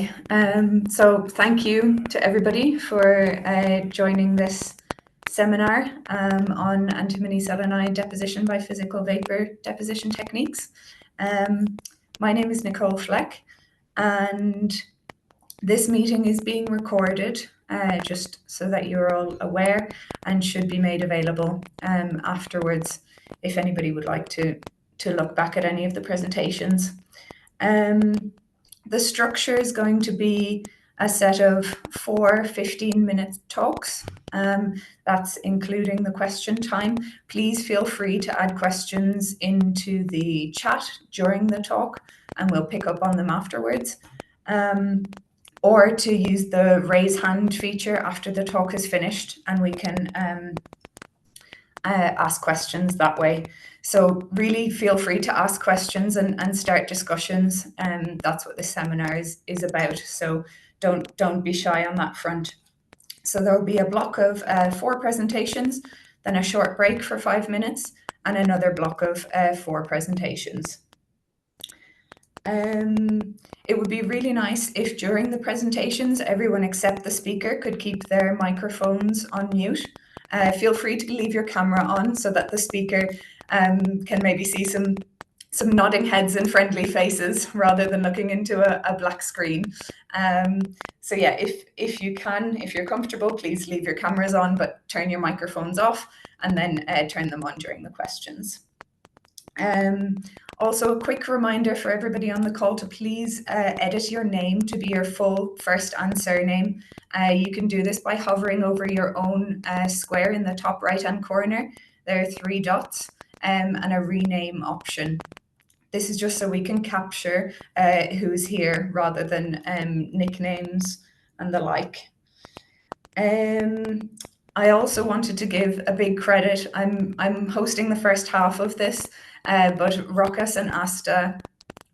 Okay, so thank you to everybody for joining this seminar on antimony selenide deposition by physical vapor deposition techniques. My name is Nicole Fleck, and this meeting is being recorded just so that you're all aware, and should be made available afterwards if anybody would like to look back at any of the presentations. The structure is going to be a set of 4 15-minute talks. That's including the question time. Please feel free to add questions into the chat during the talk, and we'll pick up on them afterwards. Or to use the raise hand feature after the talk is finished, and we can ask questions that way. So really feel free to ask questions and start discussions. That's what this seminar is about. So don't be shy on that front. So there'll be a block of 4 presentations, then a short break for 5 minutes, and another block of 4 presentations. It would be really nice if during the presentations, everyone except the speaker could keep their microphones on mute. Feel free to leave your camera on so that the speaker can maybe see some nodding heads and friendly faces rather than looking into a black screen. So yeah, if you're comfortable, please leave your cameras on, but turn your microphones off, and then turn them on during the questions. Also, a quick reminder for everybody on the call to please edit your name to be your full first and surname. You can do this by hovering over your own square in the top right-hand corner. There are 3 dots and a rename option. This is just so we can capture who's here rather than nicknames and the like. I also wanted to give a big credit. I'm hosting the first half of this, but Rokas and Asta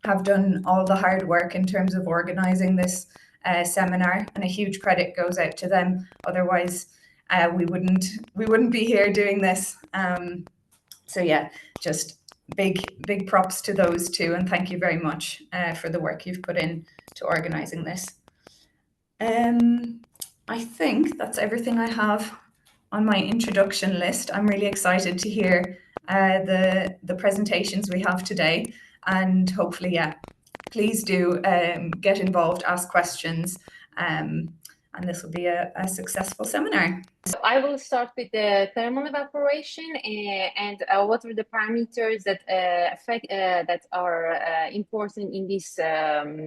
have done all the hard work in terms of organizing this seminar, and a huge credit goes out to them. Otherwise, we wouldn't be here doing this. So yeah, just big props to those two, and thank you very much for the work you've put in to organizing this. I think that's everything I have on my introduction list. I'm really excited to hear the presentations we have today, and hopefully, yeah, please do get involved, ask questions, and this will be a successful seminar. So I will start with the thermal evaporation and what are the parameters that affect that are important in this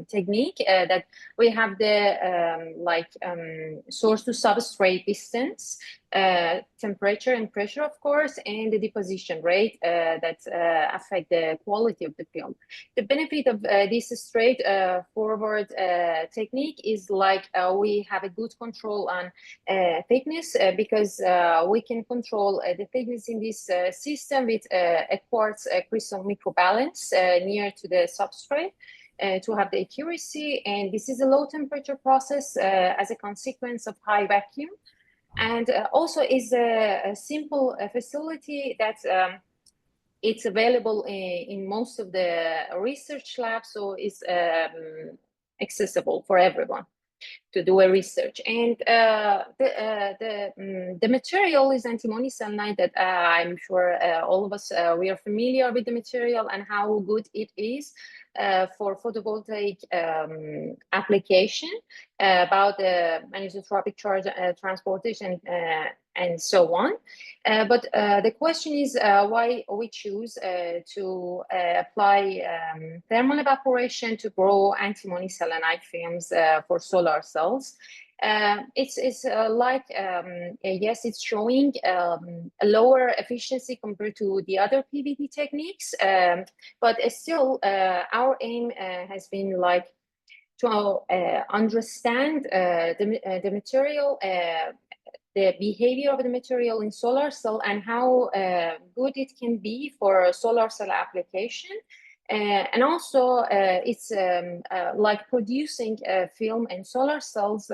technique. That we have the source to substrate distance, temperature and pressure, of course, and the deposition rate that affect the quality of the film. The benefit of this straightforward technique is like we have a good control on thickness because we can control the thickness in this system with a quartz crystal microbalance near to the substrate to have the accuracy. And this is a low temperature process as a consequence of high vacuum. And also is a simple facility that it's available in most of the research labs, so it's accessible for everyone to do a research. And the material is antimony selenide that I'm sure all of us, we are familiar with the material and how good it is for photovoltaic application, about the anisotropic charge transportation and so on. But the question is why we choose to apply thermal evaporation to grow antimony selenide films for solar cells. It's like, yes, it's showing a lower efficiency compared to the other PVD techniques, but still our aim has been like to understand the material, the behavior of the material in solar cell and how good it can be for solar cell application. And also it's like producing film and solar cells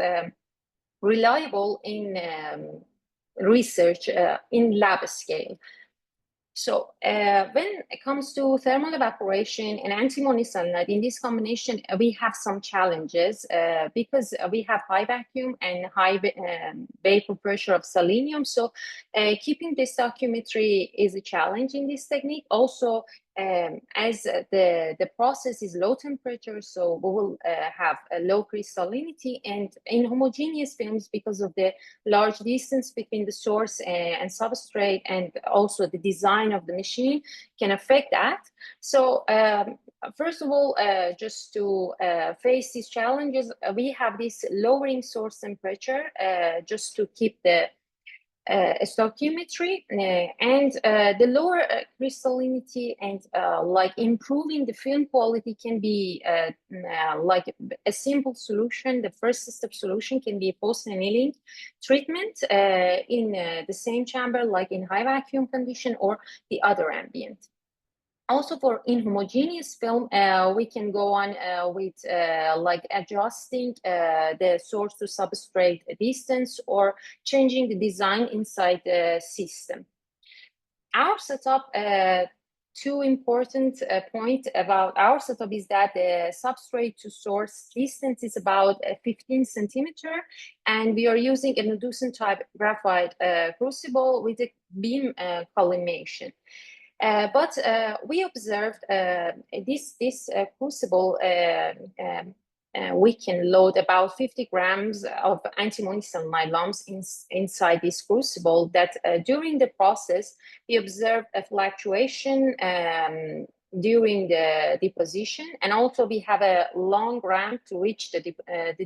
reliable in research in lab scale. So when it comes to thermal evaporation and antimony cyanide, in this combination, we have some challenges because we have high vacuum and high vapor pressure of selenium. So keeping this stoichiometry is a challenge in this technique. Also, as the process is low temperature, so we will have a low crystallinity, and in homogeneous films, because of the large distance between the source and substrate, and also the design of the machine can affect that. So first of all, just to face these challenges, we have this lowering source temperature just to keep the stoichiometry and the lower crystallinity and like improving the film quality can be like a simple solution. The first step solution can be a post-annealing treatment in the same chamber, like in high vacuum condition or the other ambient. Also, for inhomogeneous film, we can go on with like adjusting the source to substrate distance or changing the design inside the system. Our setup, two important points about our setup is that the substrate to source distance is about 15 centimeter, and we are using a Medusan type graphite crucible with a beam collimation. But we observed this crucible, we can load about 50 grams of antimony cyanide lumps inside this crucible, that during the process, we observed a fluctuation during the deposition, and also we have a long ramp to reach the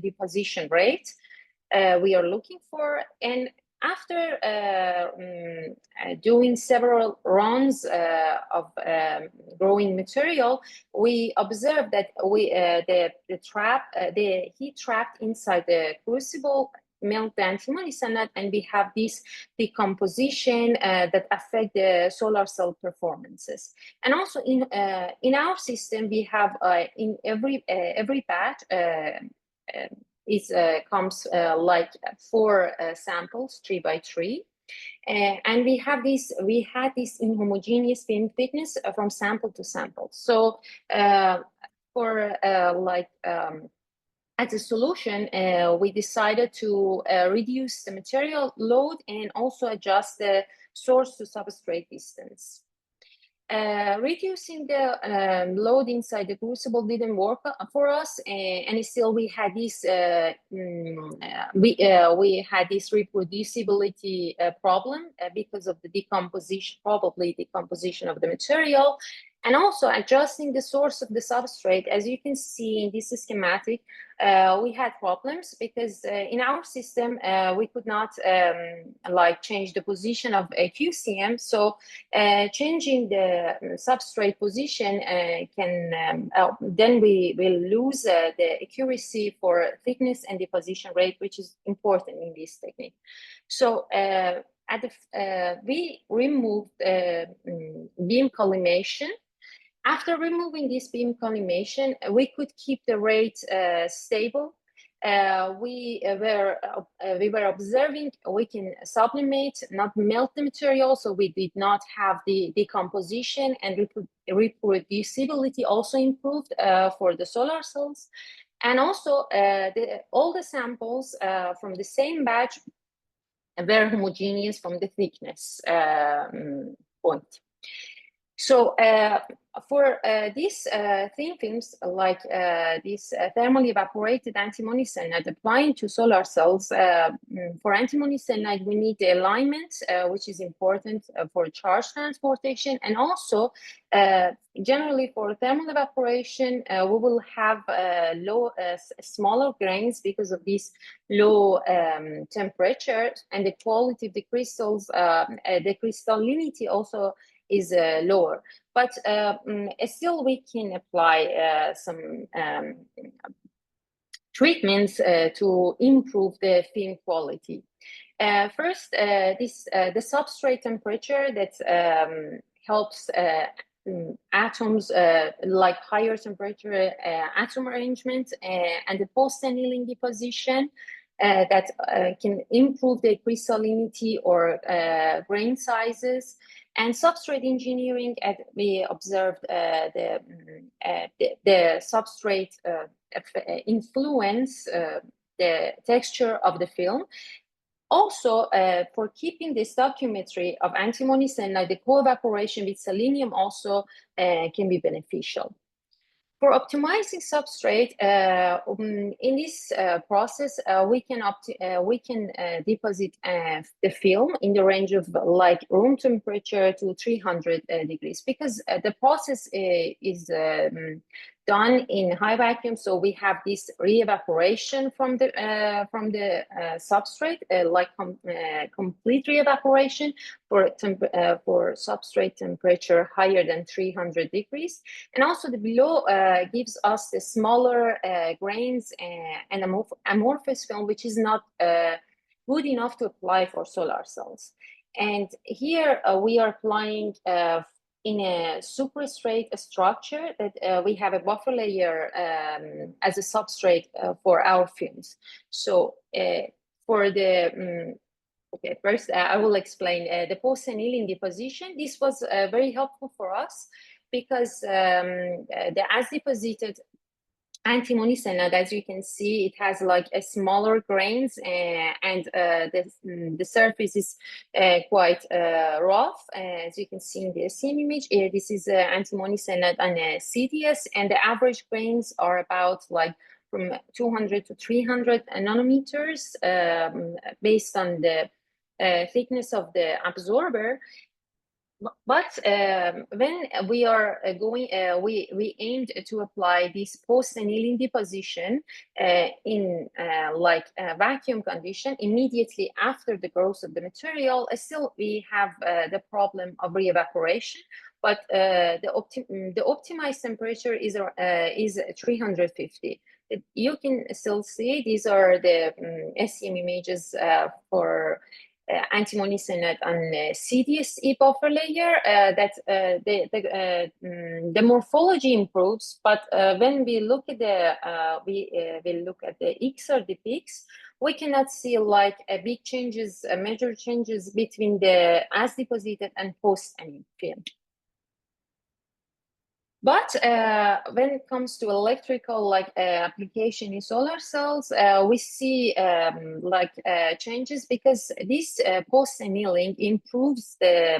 deposition rate we are looking for. And after doing several runs of growing material, we observed that the heat trapped inside the crucible melt the antimony cyanide, and we have this decomposition that affect the solar cell performances. And also in our system, we have in every batch it comes like 4 samples, 3 by 3. And we had this inhomogeneous film thickness from sample to sample. So for as a solution, we decided to reduce the material load and also adjust the source to substrate distance. Reducing the load inside the crucible didn't work for us, and still we had this reproducibility problem because of the decomposition of the material, and also adjusting the source of the substrate. As you can see in this schematic, we had problems because in our system we could not like change the position of a QCM. So changing the substrate position can then we will lose the accuracy for thickness and deposition rate, which is important in this technique. So we removed beam collimation. After removing this beam collimation, we could keep the rate stable. We were observing we can sublimate, not melt the material, so we did not have the decomposition, and reproducibility also improved for the solar cells. And also all the samples from the same batch were homogeneous from the thickness point. So for these thin films, like this thermally evaporated antimony cyanide applying to solar cells, for antimony cyanide, we need the alignment, which is important for charge transportation. And also, generally for thermal evaporation, we will have smaller grains because of this low temperature, and the quality of the crystals, the crystallinity also is lower, but still we can apply some treatments to improve the film quality. First, the substrate temperature that helps atoms like higher temperature atom arrangement and the post-annealing deposition that can improve the crystallinity or grain sizes. And substrate engineering, we observed the substrate influence the texture of the film. Also, for keeping the stoichiometry of antimony selenide, the co-evaporation with selenium also can be beneficial. For optimizing substrate, in this process, we can deposit the film in the range of like room temperature to 300 degrees, because the process is done in high vacuum. So we have this re-evaporation from the substrate, like complete re-evaporation for substrate temperature higher than 300 degrees. And also the below gives us the smaller grains and amorphous film, which is not good enough to apply for solar cells. And here we are applying in a superstrate structure that we have a buffer layer as a substrate for our films. So for the okay, first I will explain the post-annealing deposition. This was very helpful for us because the as deposited antimony selenide, as you can see, it has like a smaller grains and the surface is quite rough, as you can see in the same image. This is antimony selenide on a CDS, and the average grains are about like from 200 to 300 nanometers based on the thickness of the absorber. But when we are we aimed to apply this post-annealing deposition in like a vacuum condition immediately after the growth of the material. Still, we have the problem of re-evaporation, but the optimized temperature is 350. You can still see these are the SEM images for antimony selenide on CDSE buffer layer. That the morphology improves, but when we look at the we look at the XRD peaks, we cannot see like big changes, major changes between the as deposited and post-annealed film. But when it comes to electrical application in solar cells, we see changes because this post-annealing improves the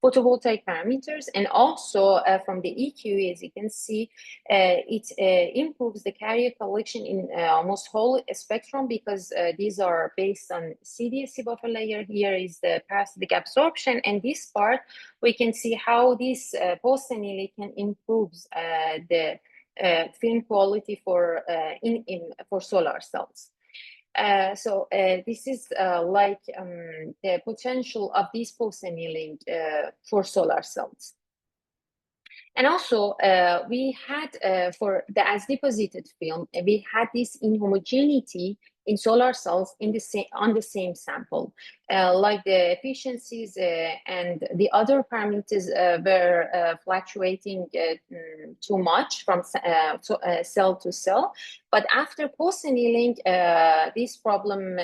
photovoltaic parameters, and also from the EQ, as you can see, it improves the carrier collection in almost whole spectrum, because these are based on CDSE buffer layer. Here is the parasitic absorption, and this part we can see how this post-annealing can improve the film quality for solar cells. So this is the potential of this post-annealing for solar cells. And also, we had for the as deposited film, we had this inhomogeneity in solar cells on the same sample, like the efficiencies and the other parameters were fluctuating too much from cell to cell. But after post-annealing, this problem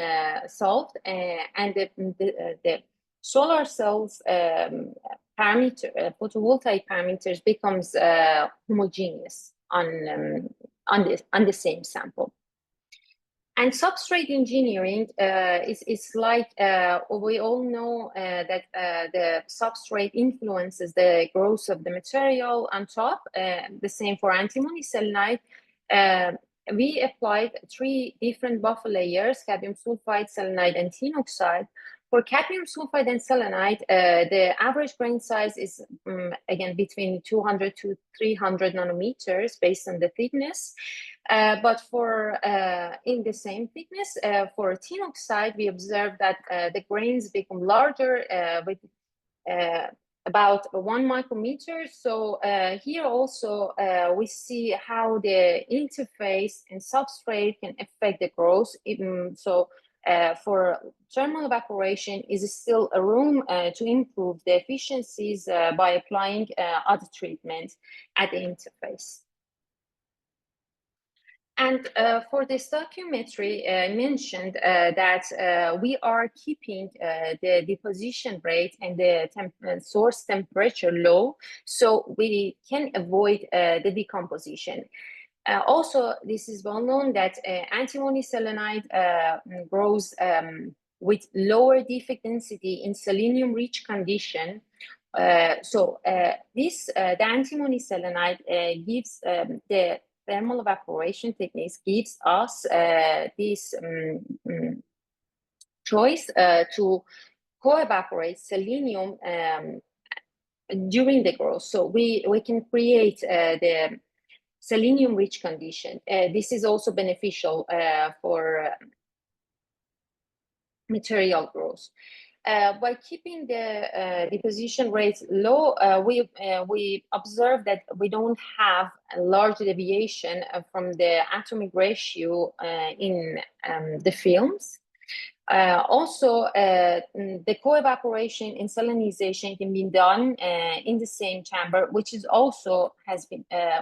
solved, and the solar cells photovoltaic parameters becomes homogeneous on the same sample. And substrate engineering is like we all know that the substrate influences the growth of the material on top. The same for antimony selenide. We applied 3 different buffer layers: cadmium sulfide, selenide, and tin oxide. For cadmium sulfide and selenide, the average grain size is again between 200 to 300 nanometers based on the thickness. But for in the same thickness, for tin oxide, we observed that the grains become larger with about 1 micrometer. So here also we see how the interface and substrate can affect the growth. So for thermal evaporation is still a room to improve the efficiencies by applying other treatments at the interface. And for the stoichiometry, I mentioned that we are keeping the deposition rate and the source temperature low, so we can avoid the decomposition. Also, this is well known that antimony selenide grows with lower defect density in selenium-rich condition. The antimony selenide gives the thermal evaporation techniques gives us this choice to co-evaporate selenium during the growth. So we can create the selenium-rich condition. This is also beneficial for material growth. By keeping the deposition rates low, we observe that we don't have a large deviation from the atomic ratio in the films. Also, the co-evaporation and salinization can be done in the same chamber, which is also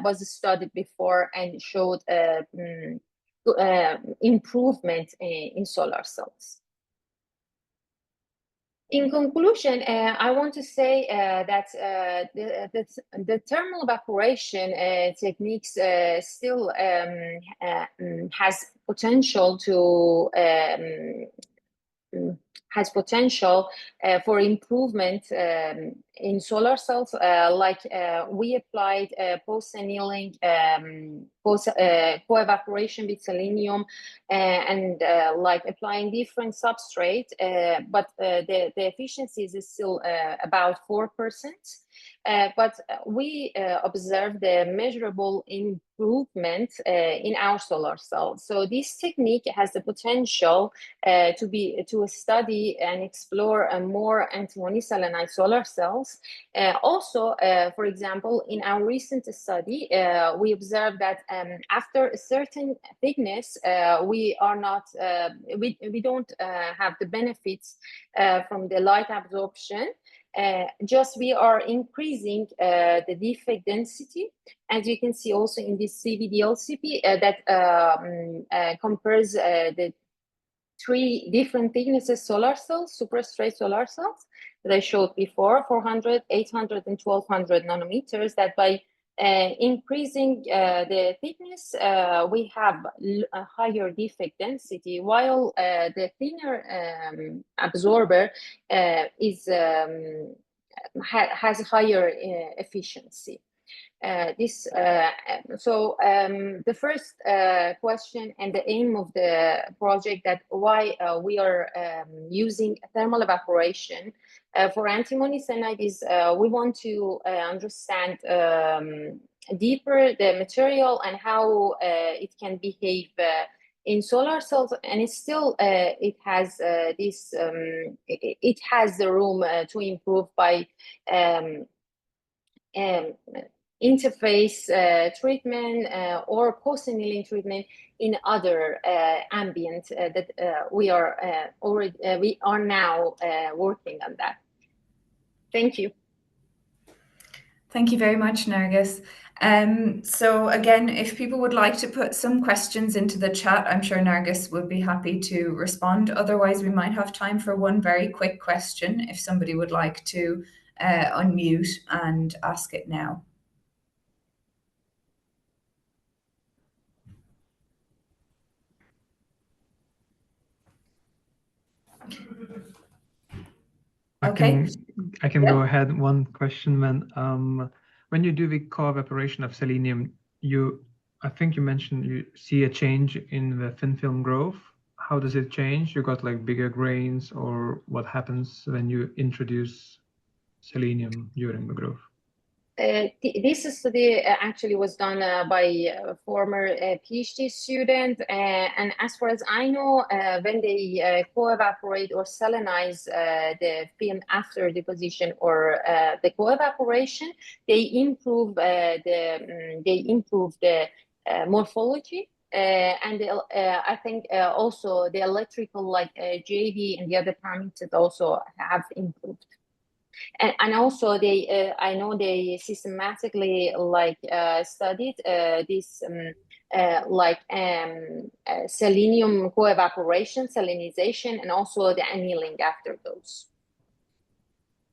was studied before and showed improvement in solar cells. In conclusion, I want to say that the thermal evaporation techniques still has potential to for improvement in solar cells, like we applied post-annealing, co-evaporation with selenium, and like applying different substrate, but the efficiency is still about 4%. But we observe the measurable improvement in our solar cells. So this technique has the potential to study and explore more antimony selenide solar cells. Also, for example, in our recent study, we observed that after a certain thickness, we don't have the benefits from the light absorption. Just we are increasing the defect density, as you can see also in this CVD-LCP that compares the 3 different thicknesses solar cells, superstrate solar cells that I showed before, 400, 800, and 1200 nanometers, that by increasing the thickness, we have a higher defect density, while the thinner absorber has higher efficiency. The first question and the aim of the project, that why we are using thermal evaporation for antimony selenide, is we want to understand deeper the material and how it can behave in solar cells, and it's still it has the room to improve by interface treatment or post-annealing treatment in other ambient that we are now working on that. Thank you. Thank you very much, Nargis. So again, if people would like to put some questions into the chat, I'm sure Nargis would be happy to respond. Otherwise, we might have time for one very quick question if somebody would like to unmute and ask it now. Okay. I can go ahead. One question, when you do the co-evaporation of selenium, I think you mentioned you see a change in the thin film growth. How does it change? You got like bigger grains, or what happens when you introduce selenium during the growth? This study actually was done by a former PhD student, and as far as I know, when they co-evaporate or selenize the film after deposition or the co-evaporation, they improve the morphology. And I think also the electrical, like JV and the other parameters, also have improved. And also they, I know they systematically like studied this selenium co-evaporation, salinization, and also the annealing after those.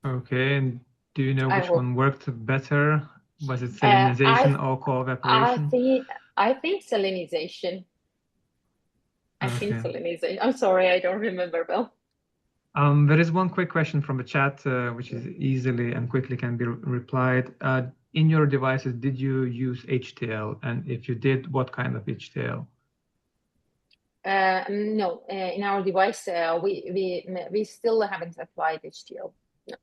Okay, and do you know I which hope. one worked better? Was it salinization or co-evaporation? I think salinization. I think Okay. salinization. I'm sorry, I don't remember well. There is one quick question from the chat, which is easily and quickly can be replied. In your devices, did you use HTL? And if you did, what kind of HTL? No, in our device, we still haven't applied HTL. No.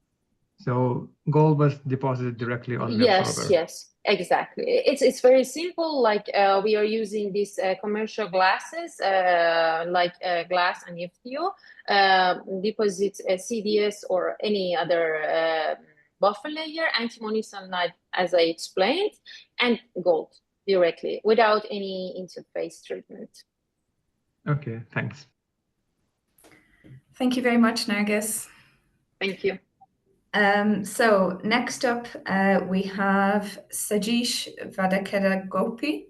So gold was deposited directly on the Yes, yes, exactly. It's very simple. Like we are using these commercial glasses, like glass and FTO, deposit CDS or any other buffer layer, antimony cyanide, as I explained, and gold directly without any interface treatment. Okay, thanks. Thank you very much, Nargis. Thank you. So next up, we have Sajeesh Vadakedagopi.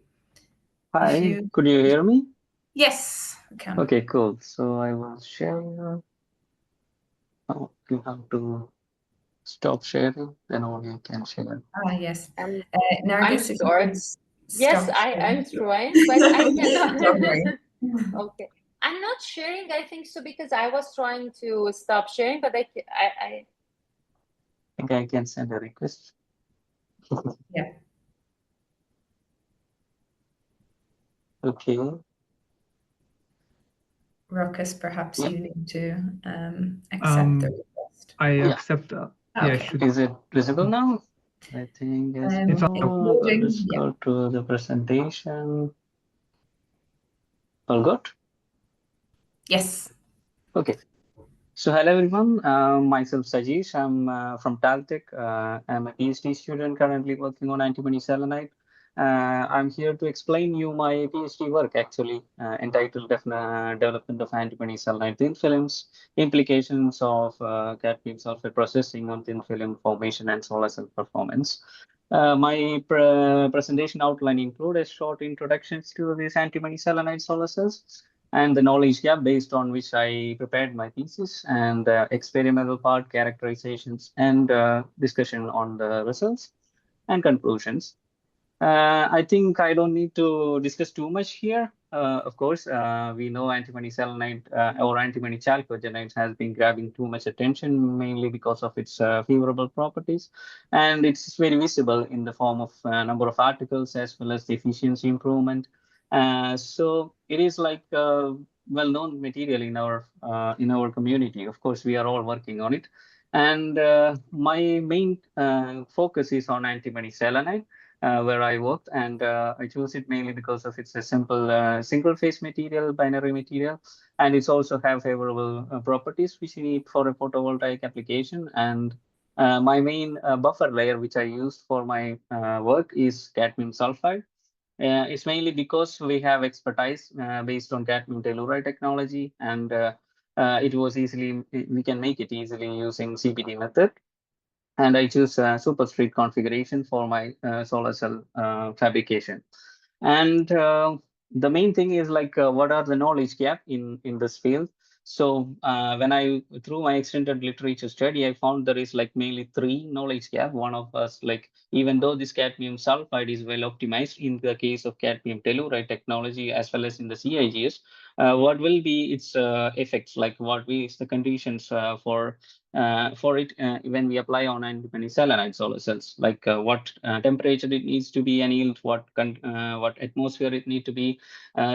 Hi, could you hear me? Yes, I can. Okay, cool. So I will share. Oh, you have to stop sharing, then only you can share. Yes. I'm Nargis, if you sorry. could Yes, stop I'm trying, but I cannot. Don't worry. Okay, I'm not sharing. I think so because I was trying to stop sharing, but I think I can send a request. Yeah. Okay. Ruckus, perhaps Yeah. you need to accept the request. I Yeah. accept. Okay. Is it visible now? I think it's It's loading. let's Yeah. go to the presentation. All good? Yes. Okay. So hello everyone, myself Sajeesh. I'm from Taltech. I'm a PhD student currently working on antimony selenide. I'm here to explain you my PhD work actually entitled Development of Antimony Selenide Thin Films, Implications of Cadmium Sulfate Processing on Thin Film Formation and Solar Cell Performance. My presentation outline include a short introduction to these antimony selenide solar cells and the knowledge gap based on which I prepared my thesis, and experimental part, characterizations, and discussion on the results and conclusions. I think I don't need to discuss too much here. Of course, we know antimony selenide or antimony chalcogenides has been grabbing too much attention, mainly because of its favorable properties. And it's very visible in the form of a number of articles as well as the efficiency improvement. So it is like a well-known material in our community. Of course, we are all working on it. And my main focus is on antimony selenide. Where I worked, and I chose it mainly because of it's a simple single-phase material, binary material, and it's also have favorable properties which you need for a photovoltaic application. And my main buffer layer, which I used for my work, is cadmium sulfide. It's mainly because we have expertise based on cadmium telluride technology, and we can make it easily using CPD method. And I choose superstrate configuration for my solar cell fabrication. And the main thing is like, what are the knowledge gap in this field? So when through my extended literature study, I found there is like mainly 3 knowledge gap. One of us, like, even though this cadmium sulfide is well optimized in the case of cadmium telluride technology, as well as in the CIGS, what will be its effects? Like what is the conditions for it when we apply on antimony selenide solar cells, like what temperature it needs to be annealed, what atmosphere it need to be.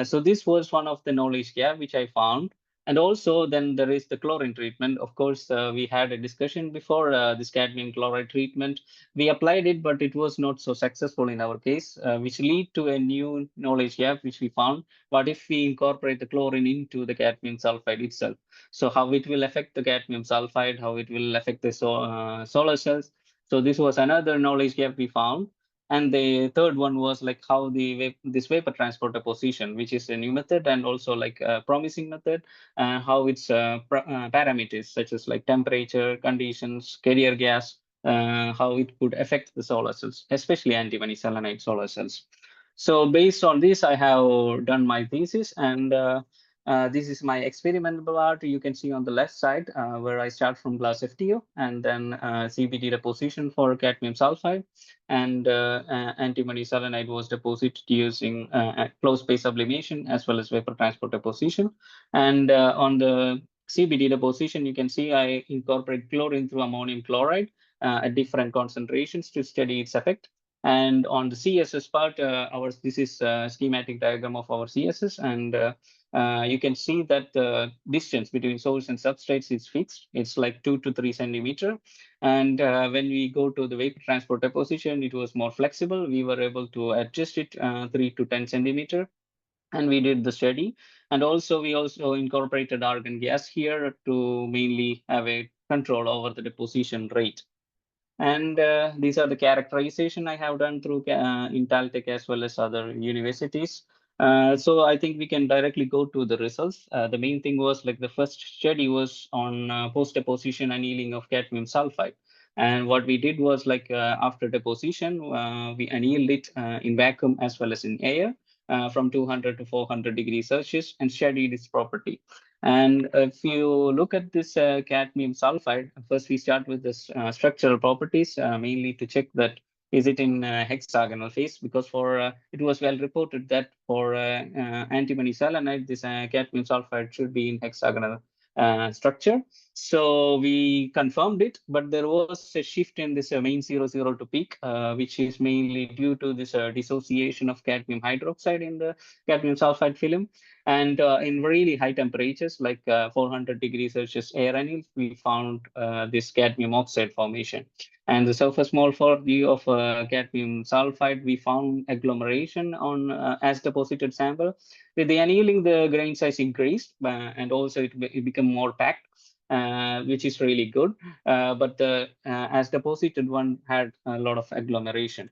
So this was one of the knowledge gap which I found. And also then there is the chlorine treatment. Of course, we had a discussion before this cadmium chloride treatment. We applied it, but it was not so successful in our case, which lead to a new knowledge gap which we found. What if we incorporate the chlorine into the cadmium sulfide itself? So how it will affect the cadmium sulfide, how it will affect the solar cells. So this was another knowledge gap we found. And the third one was like how this vapor transport deposition, which is a new method and also like a promising method, how its parameters such as like temperature, conditions, carrier gas, how it could affect the solar cells, especially antimony selenide solar cells. So based on this, I have done my thesis, and this is my experimental part. You can see on the left side where I start from glass FTO and then CBD deposition for cadmium sulfide, and antimony selenide was deposited using closed space sublimation as well as vapor transport deposition. And on the CBD deposition, you can see I incorporate chlorine through ammonium chloride at different concentrations to study its effect. And on the CSS part, this is a schematic diagram of our CSS, and you can see that the distance between source and substrates is fixed. It's like 2 to 3 centimeter. And when we go to the vapor transport deposition, it was more flexible. We were able to adjust it 3 to 10 centimeter. And we did the study. And also, we also incorporated argon gas here to mainly have a control over the deposition rate. And these are the characterization I have done through in Caltech as well as other universities. So I think we can directly go to the results. The main thing was like the first study was on post-deposition annealing of cadmium sulfide. And what we did was like after deposition, we annealed it in vacuum as well as in air from 200 to 400 degrees Celsius and studied its property. And if you look at this cadmium sulfide, first we start with this structural properties, mainly to check that is it in hexagonal phase, because for it was well reported that for antimony selenide, this cadmium sulfide should be in hexagonal structure. So we confirmed it, but there was a shift in this main 00 to peak, which is mainly due to this dissociation of cadmium hydroxide in the cadmium sulfide film. And in really high temperatures, like 400 degrees Celsius air anneal, we found this cadmium oxide formation. And the surface morphology of cadmium sulfide, we found agglomeration on as deposited sample. With the annealing, the grain size increased, and also it became more packed. Which is really good, but the as deposited one had a lot of agglomeration.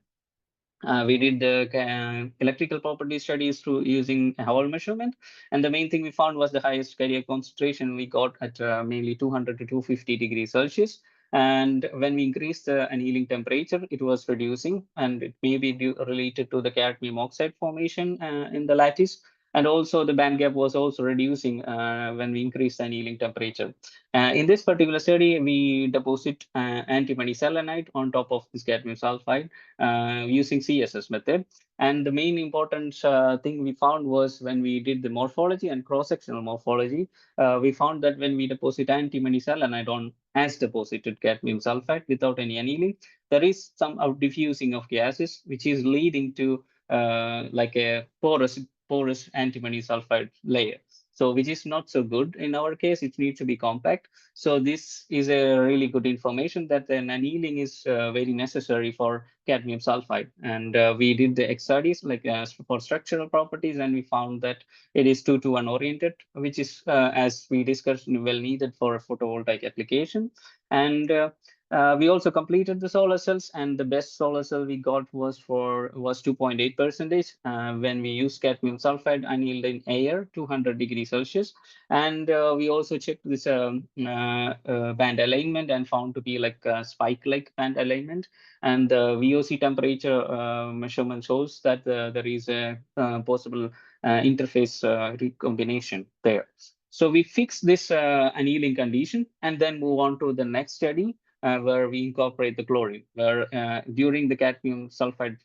We did the electrical property studies through using a Howell measurement. And the main thing we found was the highest carrier concentration we got at mainly 200 to 250 degrees Celsius. And when we increased the annealing temperature, it was reducing, and it may be related to the cadmium oxide formation in the lattice. And also the band gap was also reducing when we increased the annealing temperature. In this particular study, we deposit antimony selenide on top of this cadmium sulfide using CSS method. And the main important thing we found was when we did the morphology and cross-sectional morphology, we found that when we deposit antimony selenide on as deposited cadmium sulfide without any annealing, there is some diffusing of gases, which is leading to like a porous antimony sulfide layer. So which is not so good in our case. It needs to be compact. So this is a really good information that an annealing is very necessary for cadmium sulfide. And we did the X studies like for structural properties, and we found that it is 2-to-1 oriented, which is as we discussed, well needed for photovoltaic application. And we also completed the solar cells, and the best solar cell we got was 2.8% when we used cadmium sulfide annealed in air 200 degrees Celsius. And we also checked this band alignment and found to be like a spike-like band alignment. And the VOC temperature measurement shows that there is a possible interface recombination there. So we fix this annealing condition and then move on to the next study, where we incorporate the chlorine, where during the cadmium sulfide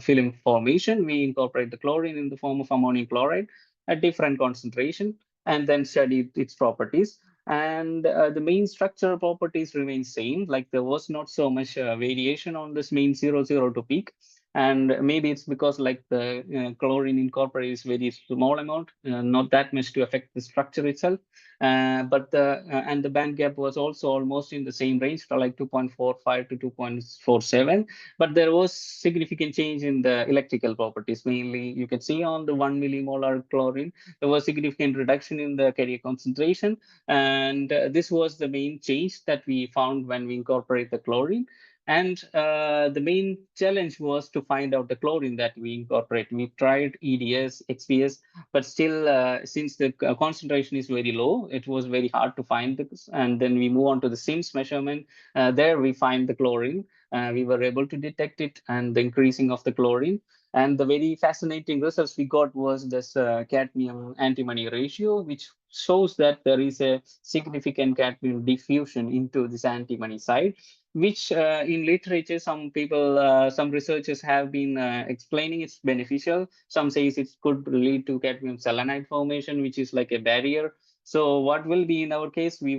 film formation, we incorporate the chlorine in the form of ammonium chloride at different concentration and then study its properties. And the main structural properties remain same, like there was not so much variation on this main 00 to peak. And maybe it's because like the chlorine incorporated is very small amount, not that much to affect the structure itself. But the band gap was also almost in the same range, for like 2.45 to 2.47. But there was significant change in the electrical properties. Mainly, you can see on the 1 millimolar chlorine, there was significant reduction in the carrier concentration. And this was the main change that we found when we incorporate the chlorine. And the main challenge was to find out the chlorine that we incorporate. We tried EDS, XPS, but still, since the concentration is very low, it was very hard to find this. And then we move on to the SIMS measurement. There we find the chlorine. We were able to detect it and the increasing of the chlorine. And the very fascinating results we got was this cadmium antimony ratio, which shows that there is a significant cadmium diffusion into this antimony side, which in literature, some people, some researchers have been explaining it's beneficial. Some says it could lead to cadmium selenide formation, which is like a barrier. So what will be in our case, we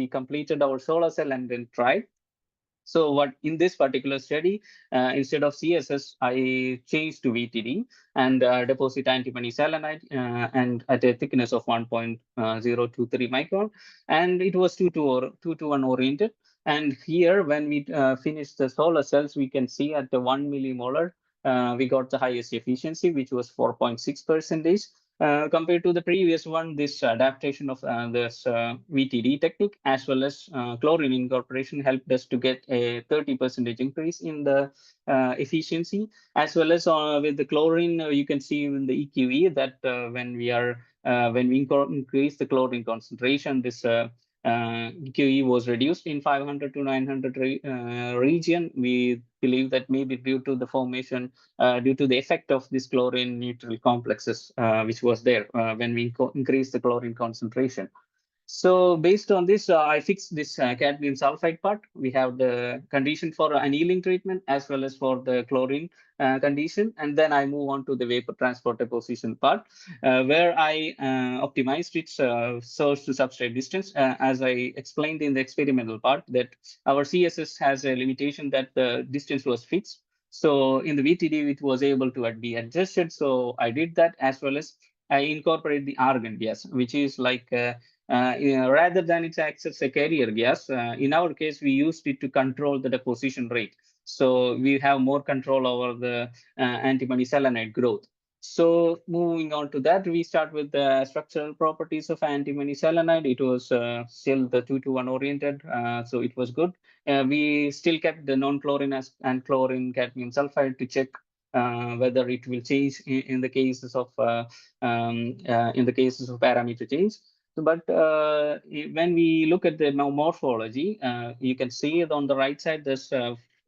completed our solar cell and then tried. So what in this particular study, instead of CSS, I changed to VTD and deposit antimony selenide and at a thickness of 1.023 micron, and it was 2 to 1 oriented. And here, when we finish the solar cells, we can see at the 1 millimolar, we got the highest efficiency, which was 4.6%. Compared to the previous one, this adaptation of this VTD technique as well as chlorine incorporation helped us to get a 30% increase in the efficiency, as well as with the chlorine, you can see in the EQE that when we increase the chlorine concentration, this EQE was reduced in 500 to 900 region. We believe that maybe due to the formation, due to the effect of this chlorine neutral complexes, which was there when we increase the chlorine concentration. So based on this, I fixed this cadmium sulfide part. We have the condition for annealing treatment as well as for the chlorine condition. And then I move on to the vapor transport deposition part, where I optimized its source to substrate distance. As I explained in the experimental part, that our CSS has a limitation that the distance was fixed. So in the VTD, it was able to be adjusted. So I did that, as well as I incorporate the argon gas, which is like rather than it acts as a carrier gas. In our case, we used it to control the deposition rate. So we have more control over the antimony selenide growth. So moving on to that, we start with the structural properties of antimony selenide. It was still the 2-to-1 oriented, so it was good. We still kept the non-chlorine and chlorine cadmium sulfide to check whether it will change in the cases of parameter change. But when we look at the morphology, you can see it on the right side, there's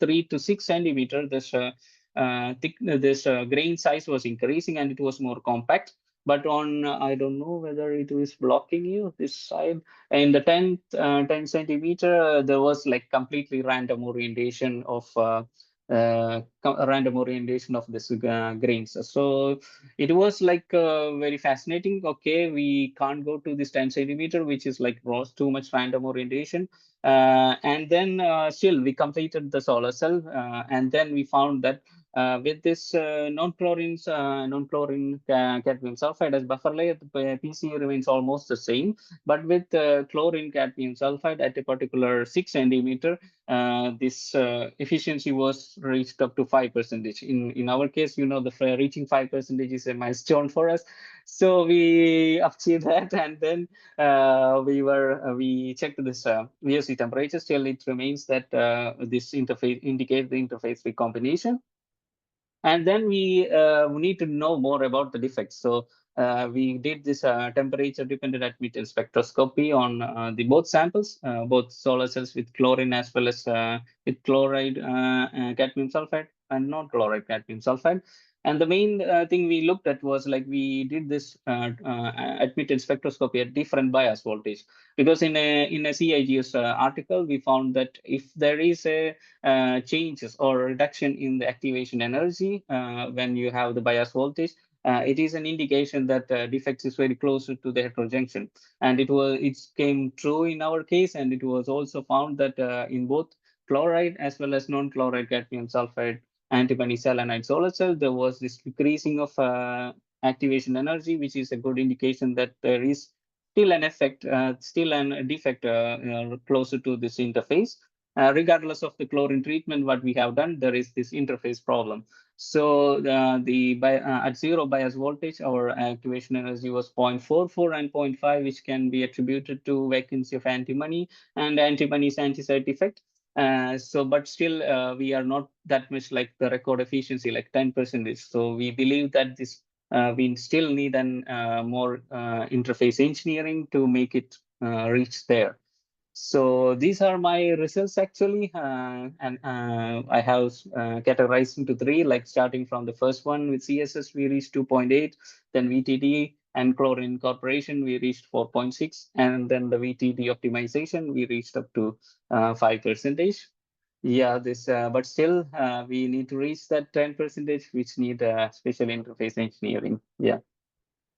3 to 6 centimeter, this grain size was increasing and it was more compact. But on, I don't know whether it is blocking you, this side, in the 10 centimeter, there was like completely random orientation of this grains. So it was like very fascinating. Okay, we can't go to this 10 centimeter, which is like too much random orientation. And then still we completed the solar cell, and then we found that with this non-chlorine cadmium sulfide as buffer layer, the PC remains almost the same. But with chlorine cadmium sulfide at a particular 6 centimeter, this efficiency was reached up to 5%. In our case, the reaching 5% is a milestone for us. So we achieved that, and then we checked this VOC temperature. Still, it remains that this interface indicates the interface recombination. And then we need to know more about the defects. So we did this temperature-dependent admittance spectroscopy on the both samples, both solar cells with chlorine as well as with chloride cadmium sulfide and non-chloride cadmium sulfide. And the main thing we looked at was like we did this admittance spectroscopy at different bias voltage, because in a CIGS article we found that if there is a changes or reduction in the activation energy when you have the bias voltage, it is an indication that defects is very close to the heterojunction. And it came true in our case, and it was also found that in both chloride as well as non-chloride cadmium sulfide antimony selenide solar cell, there was this decreasing of activation energy, which is a good indication that there is still an effect, still an defect closer to this interface. Regardless of the chlorine treatment, what we have done, there is this interface problem. So at zero bias voltage, our activation energy was 0.44 and 0.5, which can be attributed to vacancy of antimony and antimony's anti-side effect. But still, we are not that much like the record efficiency, like 10%. So we believe that this we still need an more interface engineering to make it reach there. So these are my results actually, and I have categorized into three, like starting from the first one with CSS, we reached 2.8, then VTD and chlorine incorporation, we reached 4.6, and then the VTD optimization, we reached up to 5%. Yeah, but still, we need to reach that 10%, which need special interface engineering. Yeah.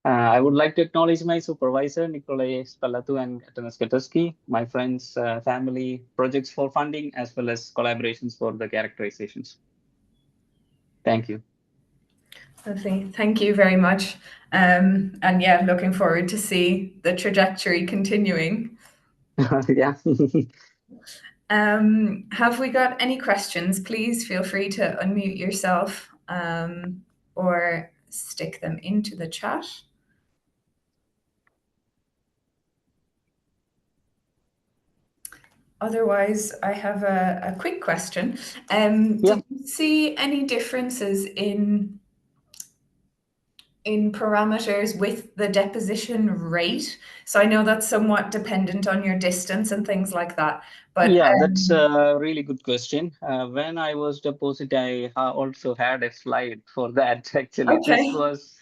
I would like to acknowledge my supervisor, Nikolai Spalatu and Atanas Katoski, my friends, family, projects for funding, as well as collaborations for the characterizations. Thank you. Lovely. Thank you very much. And yeah, looking forward to see the trajectory continuing. Yeah. Have we got any questions? Please feel free to unmute yourself or stick them into the chat. Otherwise, I have a quick question. Did you see any differences in parameters with the deposition rate? So I know that's somewhat dependent on your distance and things like that. But yeah, that's a really good question. When I was deposit, I also had a slide for that. Actually, this was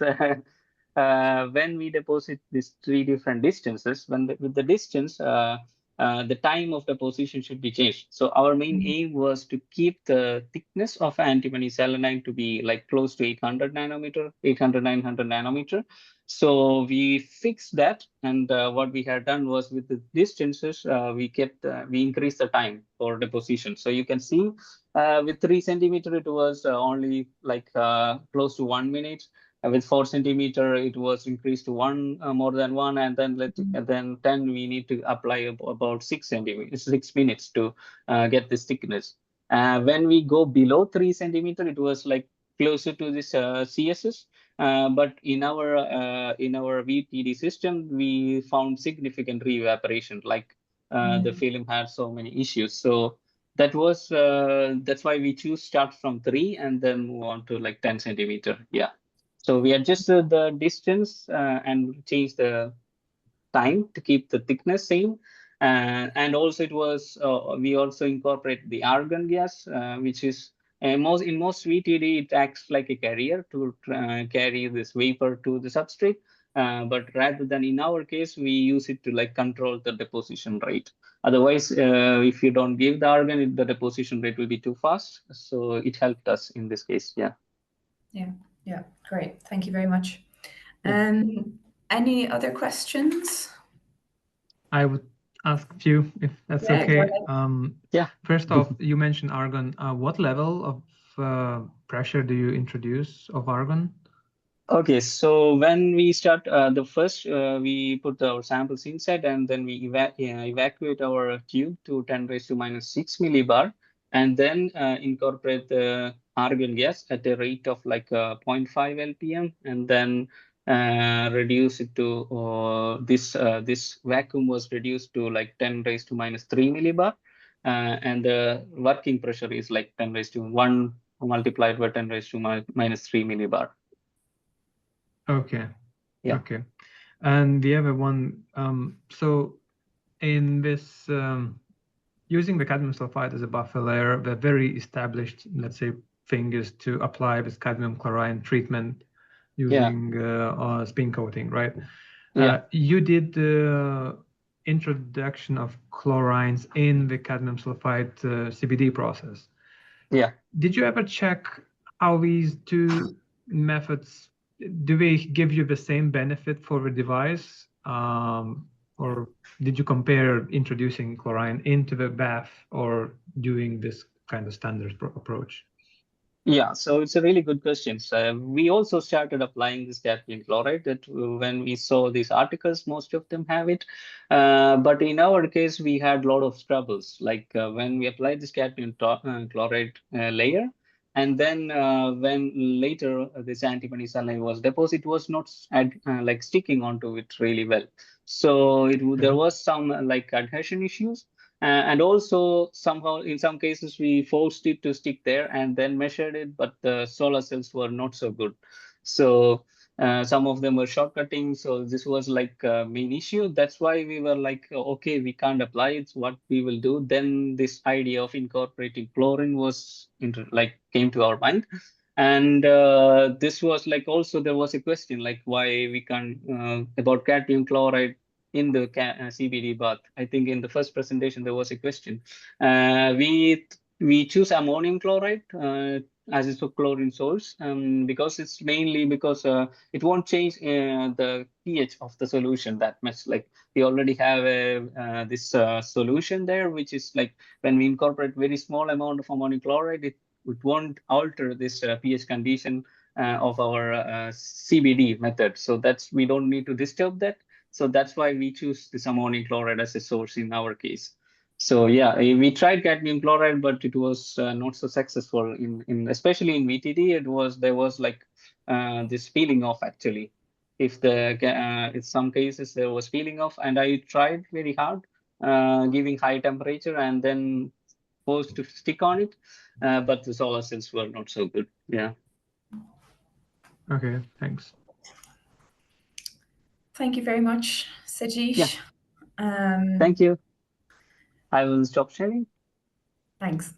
when we deposit these three different distances. With the distance, the time of deposition should be changed. So our main aim was to keep the thickness of antimony selenide to be like close to 800 nanometer, 800, 900 nanometer. So we fixed that, and what we had done was with the distances, we increased the time for deposition. So you can see with 3 centimeter, it was only like close to 1 minute. With 4 centimeter, it was increased to more than one, and then 10 we need to apply about 6 centimeters, 6 minutes to get this thickness. When we go below 3 centimeter, it was like closer to this CSS. But in our VTD system, we found significant re-evaporation, like the film had so many issues. So that's why we choose start from 3 and then move on to like 10 centimeter. Yeah. So we adjusted the distance and changed the time to keep the thickness same. And also we also incorporate the argon gas, which is in most VTD, it acts like a carrier to carry this vapor to the substrate. But rather than in our case, we use it to like control the deposition rate. Otherwise, if you don't give the argon, the deposition rate will be too fast. So it helped us in this case. Yeah. Yeah, great. Thank you very much. Any other questions? I would ask a few, if that's okay. First off, you mentioned argon. What level of pressure do you introduce of argon? Okay, so when we start the first, we put our samples inside, and then we evacuate our tube to 10 raised to minus 6 millibar, and then incorporate the argon gas at a rate of like 0.5 LPM, and then reduce it to this vacuum was reduced to like 10 raised to minus 3 millibar, and the working pressure is like 10 raised to 1 multiplied by 10 raised to minus 3 millibar. Okay. Yeah. Okay. And the other one, so in this, using the cadmium sulfide as a buffer layer, the very established, let's say, thing is to apply this cadmium chlorine treatment using spin coating, right? You did the introduction of chlorines in the cadmium sulfide CBD process. Yeah. Did you ever check how these two methods, do they give you the same benefit for the device? Or did you compare introducing chlorine into the bath or doing this kind of standard approach? Yeah, so it's a really good question. So we also started applying this cadmium chloride that when we saw these articles, most of them have it. But in our case, we had a lot of troubles. Like when we applied this cadmium chloride layer, and then when later this antimony selenide was deposited, it was not like sticking onto it really well. So there was some like adhesion issues. And also somehow in some cases we forced it to stick there and then measured it, but the solar cells were not so good. So some of them were shortcutting. So this was like a main issue. That's why we were like, okay, we can't apply it. What we will do? Then this idea of incorporating chlorine was came to our mind. And this was like also there was a question like why we can't about cadmium chloride in the CBD bath. I think in the first presentation there was a question. We choose ammonium chloride as its chlorine source because it's mainly because it won't change the pH of the solution that much. Like we already have this solution there, which is like when we incorporate very small amount of ammonium chloride, it won't alter this pH condition of our CBD method. So we don't need to disturb that. So that's why we choose this ammonium chloride as a source in our case. So yeah, we tried cadmium chloride, but it was not so successful in especially in VTD. There was like this peeling off actually. If in some cases there was peeling off, and I tried very hard giving high temperature and then forced to stick on it, but the solar cells were not so good. Yeah. Okay, thanks. Thank you very much, Sajeesh. Yeah. Thank you. I will stop sharing. Thanks.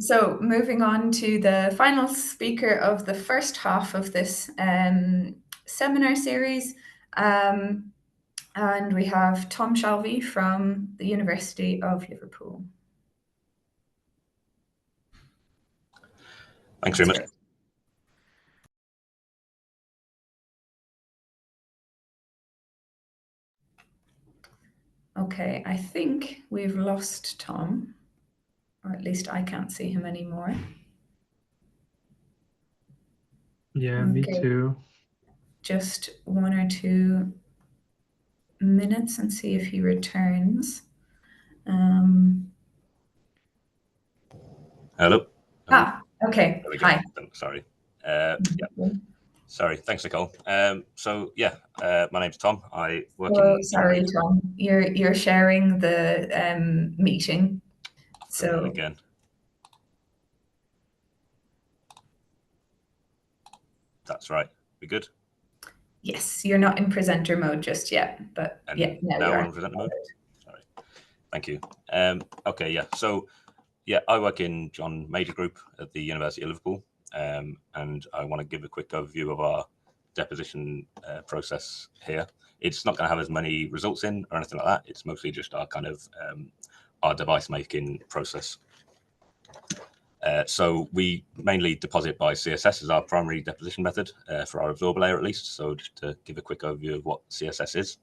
So moving on to the final speaker of the first half of this seminar series. And we have Tom Shelby from the University of Liverpool. Thanks very much. Okay, I think we've lost Tom, or at least I can't see him anymore. Yeah, me too. Just 1 or 2 minutes and see if he returns. Hello. Okay. There we go. Hi. Sorry. Yeah. Sorry. Thanks, Nicole. So yeah, my name's Tom. I work in. Sorry, Tom. You're sharing the meeting. So again. That's right. We good? Yes, you're not in presenter mode just yet, but and yeah, now we're in presenter mode. Sorry. Thank you. Okay. Yeah. So yeah, I work in John Major Group at the University of Liverpool, and I want to give a quick overview of our deposition process here. It's not going to have as many results in or anything like that. It's mostly just our kind of our device making process. So we mainly deposit by CSS as our primary deposition method for our absorber layer, at least. So just to give a quick overview of what CSS is.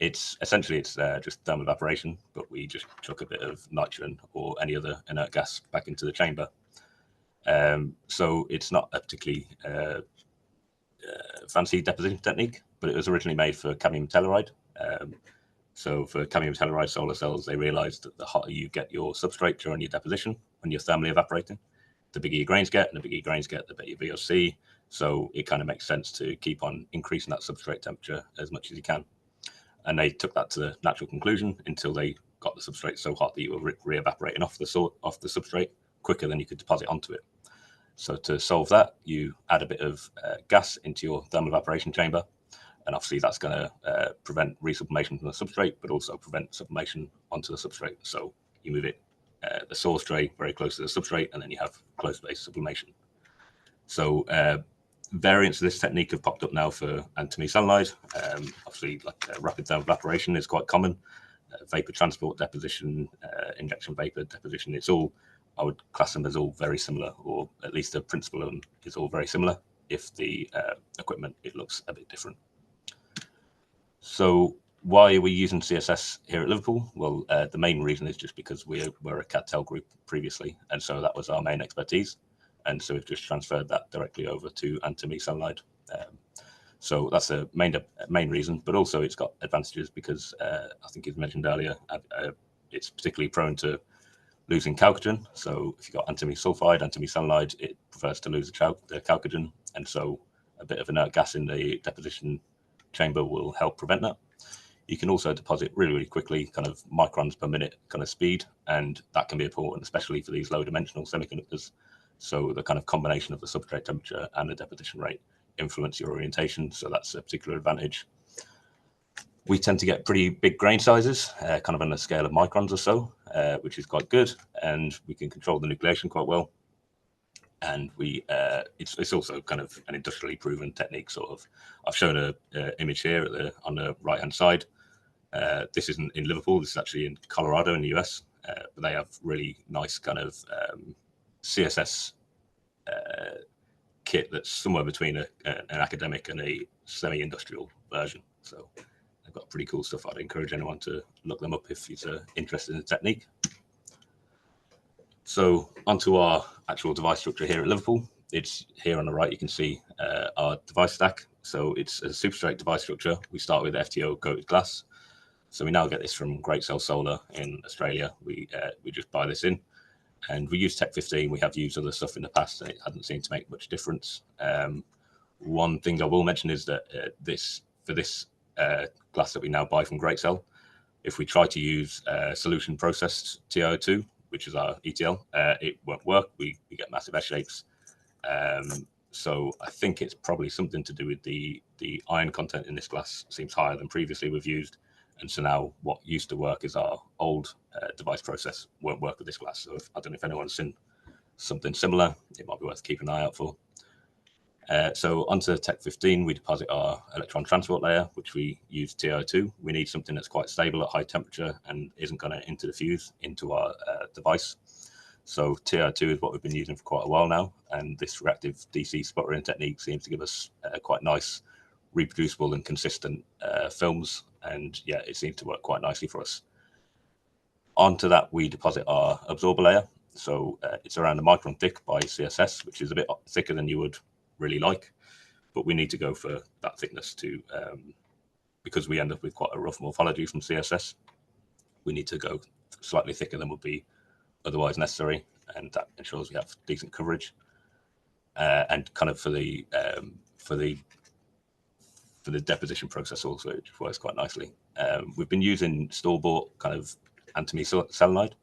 It's essentially just thermal evaporation, but we just chuck a bit of nitrogen or any other inert gas back into the chamber. So it's not a particularly fancy deposition technique, but it was originally made for cadmium telluride. So for cadmium telluride solar cells, they realized that the hotter you get your substrate during your deposition, when you're thermally evaporating, the bigger your grains get, and the bigger your grains get, the better your VOC. So it kind of makes sense to keep on increasing that substrate temperature as much as you can. And they took that to the natural conclusion until they got the substrate so hot that you were re-evaporating off the substrate quicker than you could deposit onto it. So to solve that, you add a bit of gas into your thermal evaporation chamber, and obviously that's going to prevent resublimation from the substrate, but also prevent sublimation onto the substrate. So you move it, the source tray very close to the substrate, and then you have closed base sublimation. So variants of this technique have popped up now for antimony cyanide. Obviously, like rapid thermal evaporation is quite common. Vapor transport deposition, injection vapor deposition, it's all, I would class them as all very similar, or at least the principle of them is all very similar. If the equipment, it looks a bit different. So why are we using CSS here at Liverpool? Well, the main reason is just because we were a CAD-TEL group previously, and so that was our main expertise. And so we've just transferred that directly over to antimony cyanide. So that's the main reason, but also it's got advantages because I think you mentioned earlier, it's particularly prone to losing chalcogen. So if you've got antimony sulfide, antimony cyanide, it prefers to lose the chalcogen. And so a bit of inert gas in the deposition chamber will help prevent that. You can also deposit really quickly, kind of microns per minute kind of speed, and that can be important, especially for these low-dimensional semiconductors. So the kind of combination of the substrate temperature and the deposition rate influence your orientation, so that's a particular advantage. We tend to get pretty big grain sizes, kind of on a scale of microns or so, which is quite good, and we can control the nucleation quite well. And it's also kind of an industrially proven technique, sort of. I've shown an image here on the right-hand side. This isn't in Liverpool, this is actually in Colorado in the US, but they have really nice kind of CSS kit that's somewhere between an academic and a semi-industrial version. So they've got pretty cool stuff. I'd encourage anyone to look them up if you're interested in the technique. So onto our actual device structure here at Liverpool. It's here on the right, you can see our device stack. So it's a substrate device structure. We start with FTO coated glass. So we now get this from Great Cell Solar in Australia. We just buy this in, and we use Tech 15. We have used other stuff in the past, and it hasn't seemed to make much difference. One thing I will mention is that for this glass that we now buy from Great Cell, if we try to use solution processed TiO2, which is our ETL, it won't work. We get massive S shapes. So I think it's probably something to do with the iron content in this glass seems higher than previously we've used. And so now what used to work is our old device process won't work with this glass. So I don't know if anyone's seen something similar, it might be worth keeping an eye out for. So onto Tech 15, we deposit our electron transport layer, which we use TiO2. We need something that's quite stable at high temperature and isn't going to interfuse into our device. So TiO2 is what we've been using for quite a while now, and this reactive DC sputtering technique seems to give us quite nice, reproducible and consistent films, and yeah, it seems to work quite nicely for us. Onto that, we deposit our absorber layer. So it's around a micron thick by CSS, which is a bit thicker than you would really like, but we need to go for that thickness to because we end up with quite a rough morphology from CSS. We need to go slightly thicker than would be otherwise necessary, and that ensures we have decent coverage. And kind of for the deposition process also, it works quite nicely. We've been using store-bought kind of antimony selenide.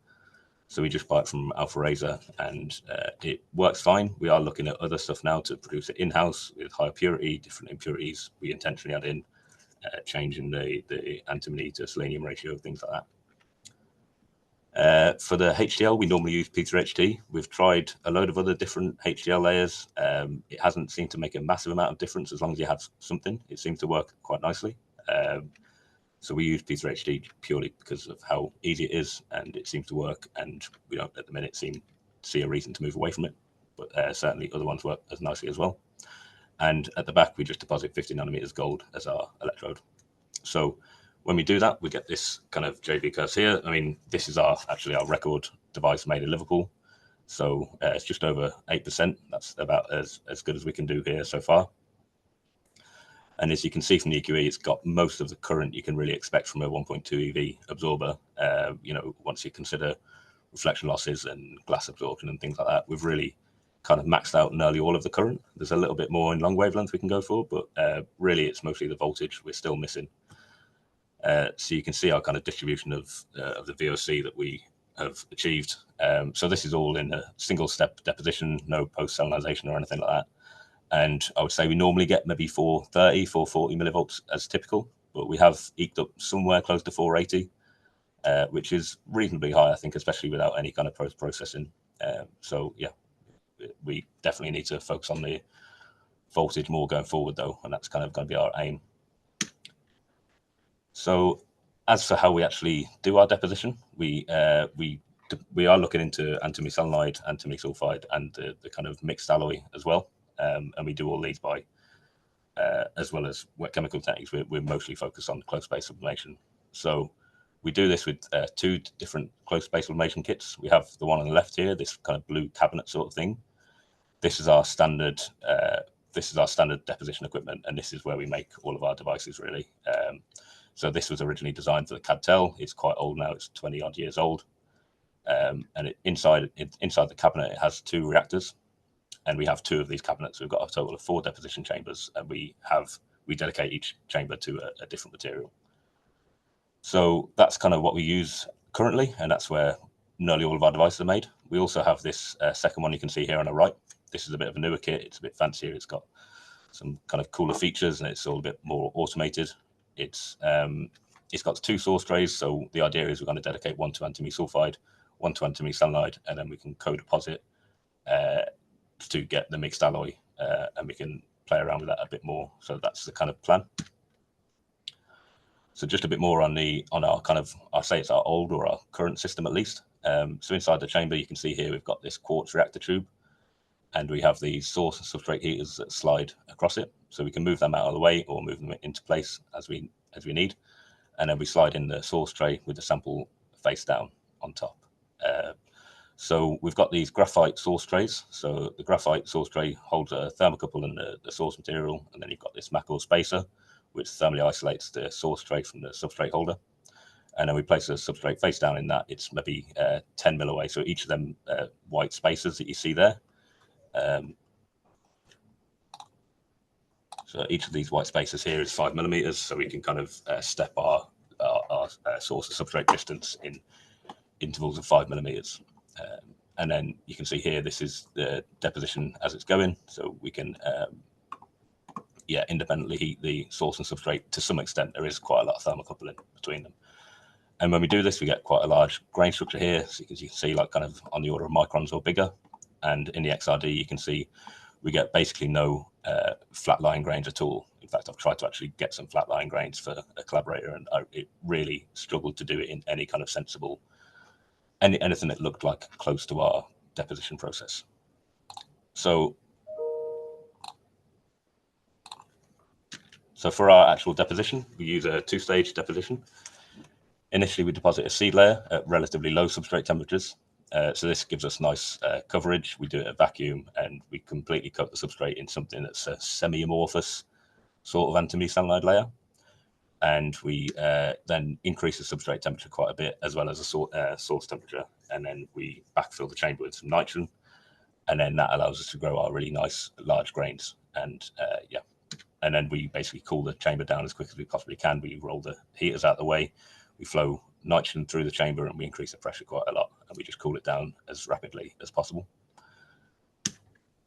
So we just buy it from Alpha Razor, and it works fine. We are looking at other stuff now to produce it in-house with higher purity, different impurities. We intentionally add in changing the antimony to selenium ratio, things like that. For the HDL, we normally use P3HT. We've tried a load of other different HDL layers. It hasn't seemed to make a massive amount of difference as long as you have something. It seems to work quite nicely. So we use P3HT purely because of how easy it is, and it seems to work, and we don't at the minute see a reason to move away from it, but certainly other ones work as nicely as well. And at the back, we just deposit 50 nanometers gold as our electrode. So when we do that, we get this kind of JV curves here. I mean, this is actually our record device made in Liverpool. So it's just over 8%. That's about as good as we can do here so far. And as you can see from the EQE, it's got most of the current you can really expect from a 1.2 EV absorber. You know, once you consider reflection losses and glass absorption and things like that, we've really kind of maxed out nearly all of the current. There's a little bit more in long wavelength we can go for, but really it's mostly the voltage we're still missing. So you can see our kind of distribution of the VOC that we have achieved. So this is all in a single step deposition, no post salinization or anything like that. And I would say we normally get maybe 430, 440 millivolts as typical, but we have eked up somewhere close to 480, which is reasonably high, I think, especially without any kind of post-processing. So yeah, we definitely need to focus on the voltage more going forward though, and that's kind of going to be our aim. So as for how we actually do our deposition, we are looking into antimony selenide, antimony sulfide, and the kind of mixed alloy as well. And we do all these by, as well as wet chemical techniques, we're mostly focused on close space sublimation. So we do this with two different close space sublimation kits. We have the one on the left here, this kind of blue cabinet sort of thing. This is our standard deposition equipment, and this is where we make all of our devices really. So this was originally designed for the CAD-TEL. It's quite old now, it's 20 odd years old. And inside the cabinet, it has two reactors. And we have two of these cabinets. We've got a total of 4 deposition chambers, and we dedicate each chamber to a different material. So that's kind of what we use currently, and that's where nearly all of our devices are made. We also have this second one you can see here on the right. This is a bit of a newer kit. It's a bit fancier. It's got some kind of cooler features, and it's all a bit more automated. It's got 2 source trays, so the idea is we're going to dedicate one to antimony sulfide, one to antimony cyanide, and then we can co-deposit to get the mixed alloy, and we can play around with that a bit more. So that's the kind of plan. So just a bit more on our kind of, I'll say it's our old or our current system at least. So inside the chamber, you can see here we've got this quartz reactor tube, and we have the source and substrate heaters that slide across it. So we can move them out of the way or move them into place as we need. And then we slide in the source tray with the sample face down on top. So we've got these graphite source trays. So the graphite source tray holds a thermocouple and the source material, and then you've got this Macor spacer, which thermally isolates the source tray from the substrate holder. And then we place a substrate face down in that. It's maybe 10 mil away. So each of them white spacers that you see there. So each of these white spacers here is 5 millimeters. So we can kind of step our source and substrate distance in intervals of 5 millimeters. And then you can see here, this is the deposition as it's going. So we can independently heat the source and substrate to some extent. There is quite a lot of thermocoupling between them. And when we do this, we get quite a large grain structure here. So you can see like kind of on the order of microns or bigger. And in the XRD, you can see we get basically no flat lying grains at all. In fact, I've tried to actually get some flat lying grains for a collaborator, and it really struggled to do it in any kind of sensible, anything that looked like close to our deposition process. So for our actual deposition, we use a 2-stage deposition. Initially, we deposit a seed layer at relatively low substrate temperatures. So this gives us nice coverage. We do it at vacuum, and we completely coat the substrate in something that's a semi-amorphous sort of antimony cyanide layer. And we then increase the substrate temperature quite a bit, as well as the source temperature. And then we backfill the chamber with some nitrogen. And then that allows us to grow our really nice large grains. And and then we basically cool the chamber down as quick as we possibly can. We roll the heaters out of the way. We flow nitrogen through the chamber, and we increase the pressure quite a lot, and we just cool it down as rapidly as possible.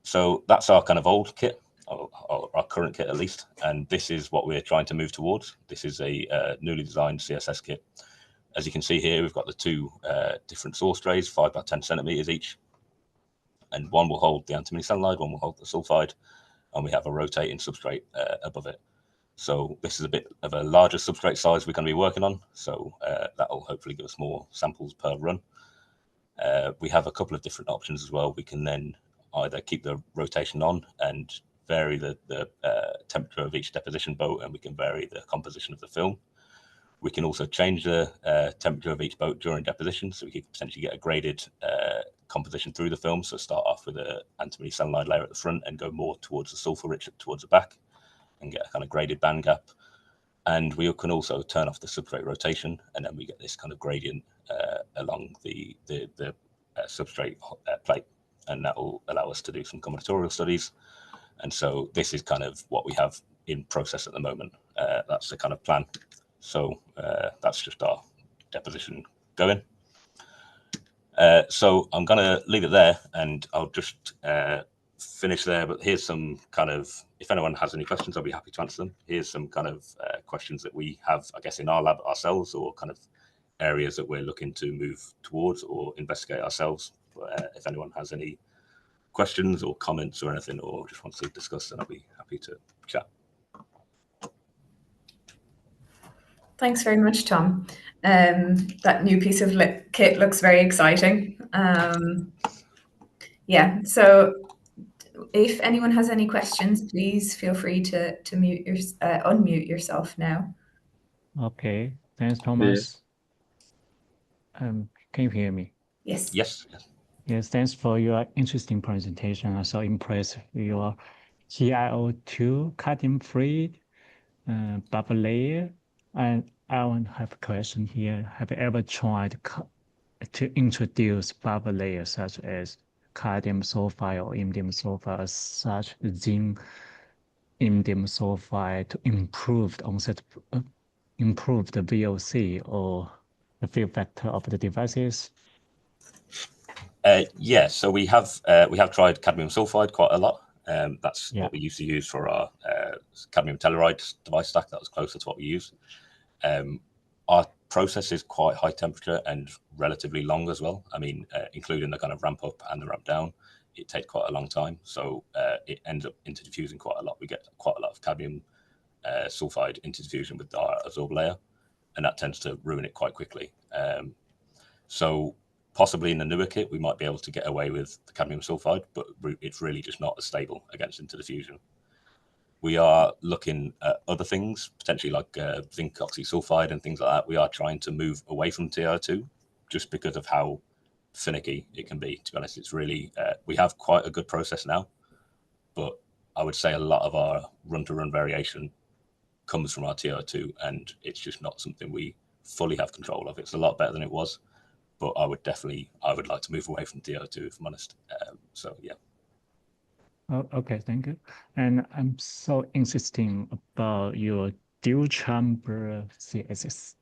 So that's our kind of old kit, or our current kit at least, and this is what we're trying to move towards. This is a newly designed CSS kit. As you can see here, we've got the 2 different source trays, 5 by 10 centimeters each, and one will hold the antimony cyanide, one will hold the sulfide, and we have a rotating substrate above it. So this is a bit of a larger substrate size we're going to be working on. So that will hopefully give us more samples per run. We have a couple of different options as well. We can then either keep the rotation on and vary the temperature of each deposition boat, and we can vary the composition of the film. We can also change the temperature of each boat during deposition, so we could potentially get a graded composition through the film. So start off with an antimony cyanide layer at the front and go more towards the sulfur rich towards the back, and get a kind of graded band gap. And we can also turn off the substrate rotation, and then we get this kind of gradient along the substrate plate, and that will allow us to do some combinatorial studies. And so this is kind of what we have in process at the moment. That's the kind of plan. So that's just our deposition going. So I'm going to leave it there, and I'll just finish there. But here's some kind of, if anyone has any questions, I'll be happy to answer them. Here's some kind of questions that we have, I guess, in our lab ourselves, or kind of areas that we're looking to move towards or investigate ourselves. If anyone has any questions or comments or anything, or just wants to discuss, then I'll be happy to chat. Thanks very much, Tom. That new piece of kit looks very exciting. Yeah, so if anyone has any questions, please feel free to unmute yourself now. Okay, thanks, Thomas. Can you hear me? Yes. Yes. Yes, thanks for your interesting presentation. I'm so impressed with your TiO2 cutting-free buffer layer. And I want to have a question here. Have you ever tried to introduce buffer layers such as cadmium sulfide or indium sulfide, such zinc indium sulfide, to improve the onset improve the VOC or the fill factor of the devices? Yeah, so we have tried cadmium sulfide quite a lot. That's what we used to use for our cadmium telluride device stack. That was closer to what we use. Our process is quite high temperature and relatively long as well. I mean, including the kind of ramp up and the ramp down, it takes quite a long time. So it ends up interdifusing quite a lot. We get quite a lot of cadmium sulfide interdiffusion with our adsorb layer, and that tends to ruin it quite quickly. So possibly in the newer kit, we might be able to get away with the cadmium sulfide, but it's really just not as stable against interdiffusion. We are looking at other things, potentially like zinc oxysulfide and things like that. We are trying to move away from TiO2 just because of how finicky it can be. To be honest, it's really, we have quite a good process now, but I would say a lot of our run-to-run variation comes from our TiO2, and it's just not something we fully have control of. It's a lot better than it was, but I would like to move away from TiO2 if I'm honest. So yeah. Oh, okay, thank you. And I'm so interested about your dual chamber CSS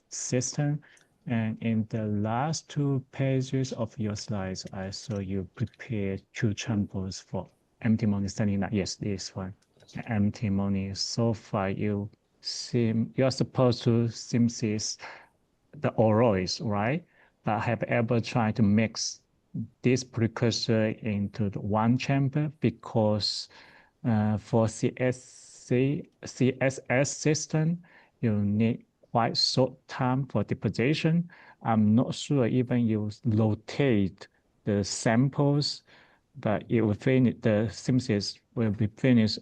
system. And in the last 2 pages of your slides, I saw you prepare 2 chambers for antimony selenide. Yes, this one. Antimony sulfide. You are supposed to synthesize the alloys, right? But have ever tried to mix this precursor into the one chamber? Because for CSS system, you need quite short time for deposition. I'm not sure even you rotate the samples, but it will finish, the synthesis will be finished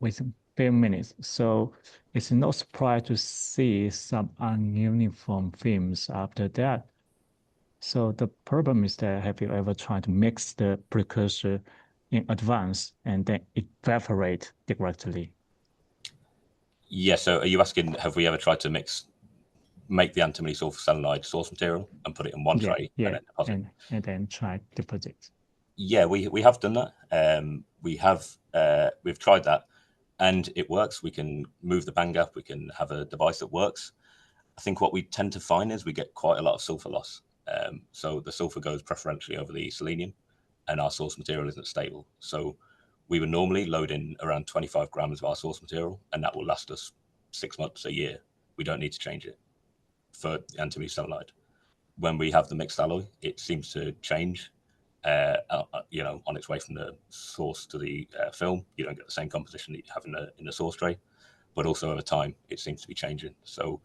within 10 minutes. So it's no surprise to see some ununiform films after that. So the problem is that, have you ever tried to mix the precursor in advance and then evaporate directly? Yeah, so are you asking, have we ever tried to make the antimony sulfur selenide source material and put it in one tray and then deposit? And then try deposit. Yeah, we have done that. We've tried that, and it works. We can move the band gap. We can have a device that works. I think what we tend to find is we get quite a lot of sulfur loss. So the sulfur goes preferentially over the selenium, and our source material isn't stable. So we would normally load in around 25 grams of our source material, and that will last us 6 months, a year. We don't need to change it for the antimony selenide. When we have the mixed alloy, it seems to change. On its way from the source to the film. You don't get the same composition that you have in the source tray, but also over time it seems to be changing. So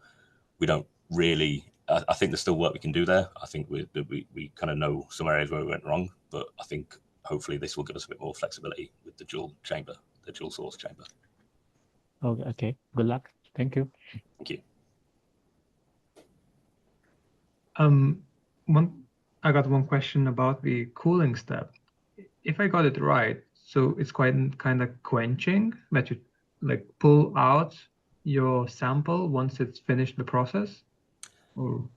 we don't really. I think there's still work we can do there. I think we kind of know some areas where we went wrong, but I think hopefully this will give us a bit more flexibility with the dual chamber, the dual source chamber. Okay. Good luck. Thank you. Thank you. I got one question about the cooling step. If I got it right, so it's quite kind of quenching that you like pull out your sample once it's finished the process? Or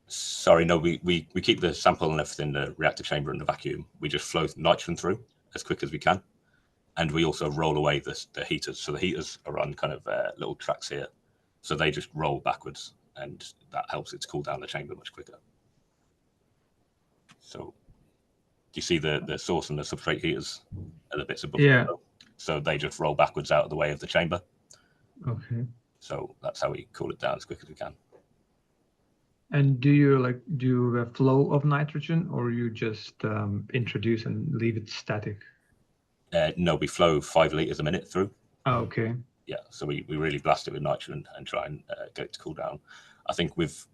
sorry, no, we keep the sample and everything in the reactor chamber in the vacuum. We just flow nitrogen through as quick as we can, and we also roll away the heaters. So the heaters are on kind of little tracks here, so they just roll backwards, and that helps it to cool down the chamber much quicker. So you see the source and the substrate heaters are the bits above. Yeah. So they just roll backwards out of the way of the chamber. Okay. So that's how we cool it down as quick as we can. And do you do a flow of nitrogen, or you just introduce and leave it static? No, we flow 5 liters a minute through. Oh, okay. Yeah, so we really blast it with nitrogen and try and get it to cool down. I think with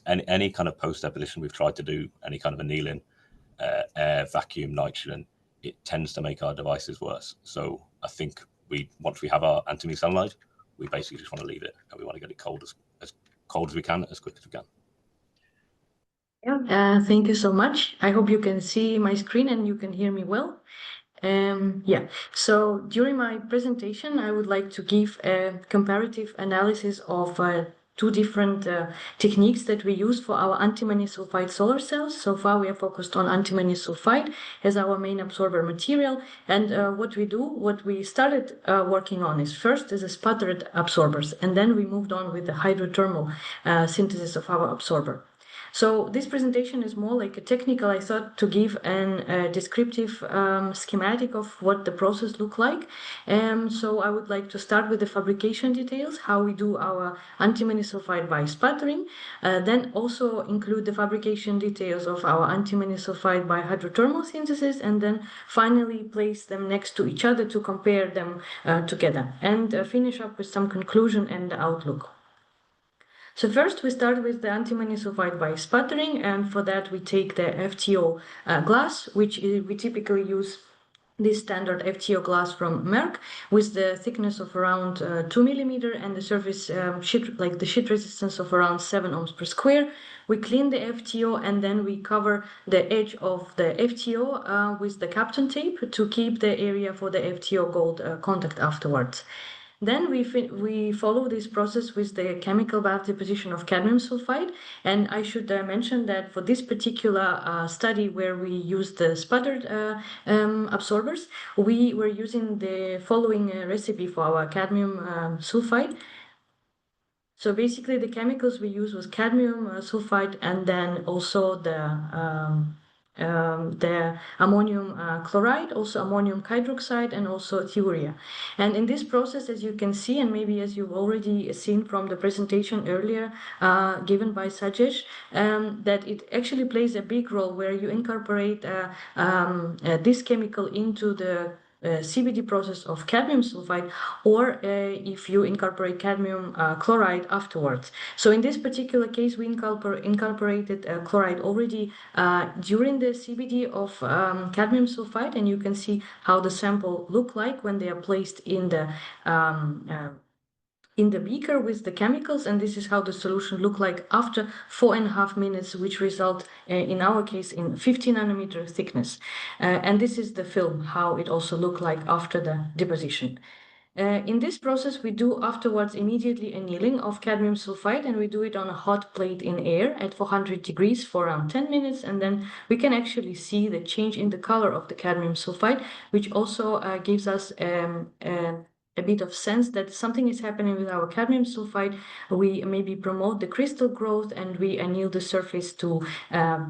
any kind of post deposition we've tried to do, any kind of annealing, air, vacuum, nitrogen, it tends to make our devices worse. So I think once we have our antimony selenide, we basically just want to leave it, and we want to get it cold as cold as we can, as quick as we can. Yeah, thank you so much. I hope you can see my screen and you can hear me well. Yeah, so during my presentation, I would like to give a comparative analysis of two different techniques that we use for our antimony sulfide solar cells. So far we are focused on antimony sulfide as our main absorber material, and what we started working on is first is a sputtered absorbers, and then we moved on with the hydrothermal synthesis of our absorber. So this presentation is more like a technical, I thought, to give a descriptive schematic of what the process look like. So I would like to start with the fabrication details, how we do our antimony sulfide by sputtering, then also include the fabrication details of our antimony sulfide by hydrothermal synthesis, and then finally place them next to each other to compare them together, and finish up with some conclusion and outlook. So first we start with the antimony sulfide by sputtering, and for that we take the FTO glass, which we typically use this standard FTO glass from Merck with the thickness of around 2 millimeter and the surface sheet resistance of around 7 ohms per square. We clean the FTO and then we cover the edge of the FTO with the Kapton tape to keep the area for the FTO gold contact afterwards. Then we follow this process with the chemical bath deposition of cadmium sulfide, and I should mention that for this particular study where we used the sputtered absorbers, we were using the following recipe for our cadmium sulfide. So basically the chemicals we used was cadmium sulfide, and then also the ammonium chloride, also ammonium hydroxide, and also thiourea. And in this process, as you can see, and maybe as you've already seen from the presentation earlier given by Sajesh, that it actually plays a big role where you incorporate this chemical into the CVD process of cadmium sulfide, or if you incorporate cadmium chloride afterwards. So in this particular case, we incorporated chloride already during the CVD of cadmium sulfide, and you can see how the sample look like when they are placed in the beaker with the chemicals, and this is how the solution look like after 4.5 minutes, which result in our case in 50 nanometer thickness. And this is the film, how it also look like after the deposition. In this process, we do afterwards immediately annealing of cadmium sulfide, and we do it on a hot plate in air at 400 degrees for around 10 minutes, and then we can actually see the change in the color of the cadmium sulfide, which also gives us a bit of sense that something is happening with our cadmium sulfide. We maybe promote the crystal growth and we anneal the surface to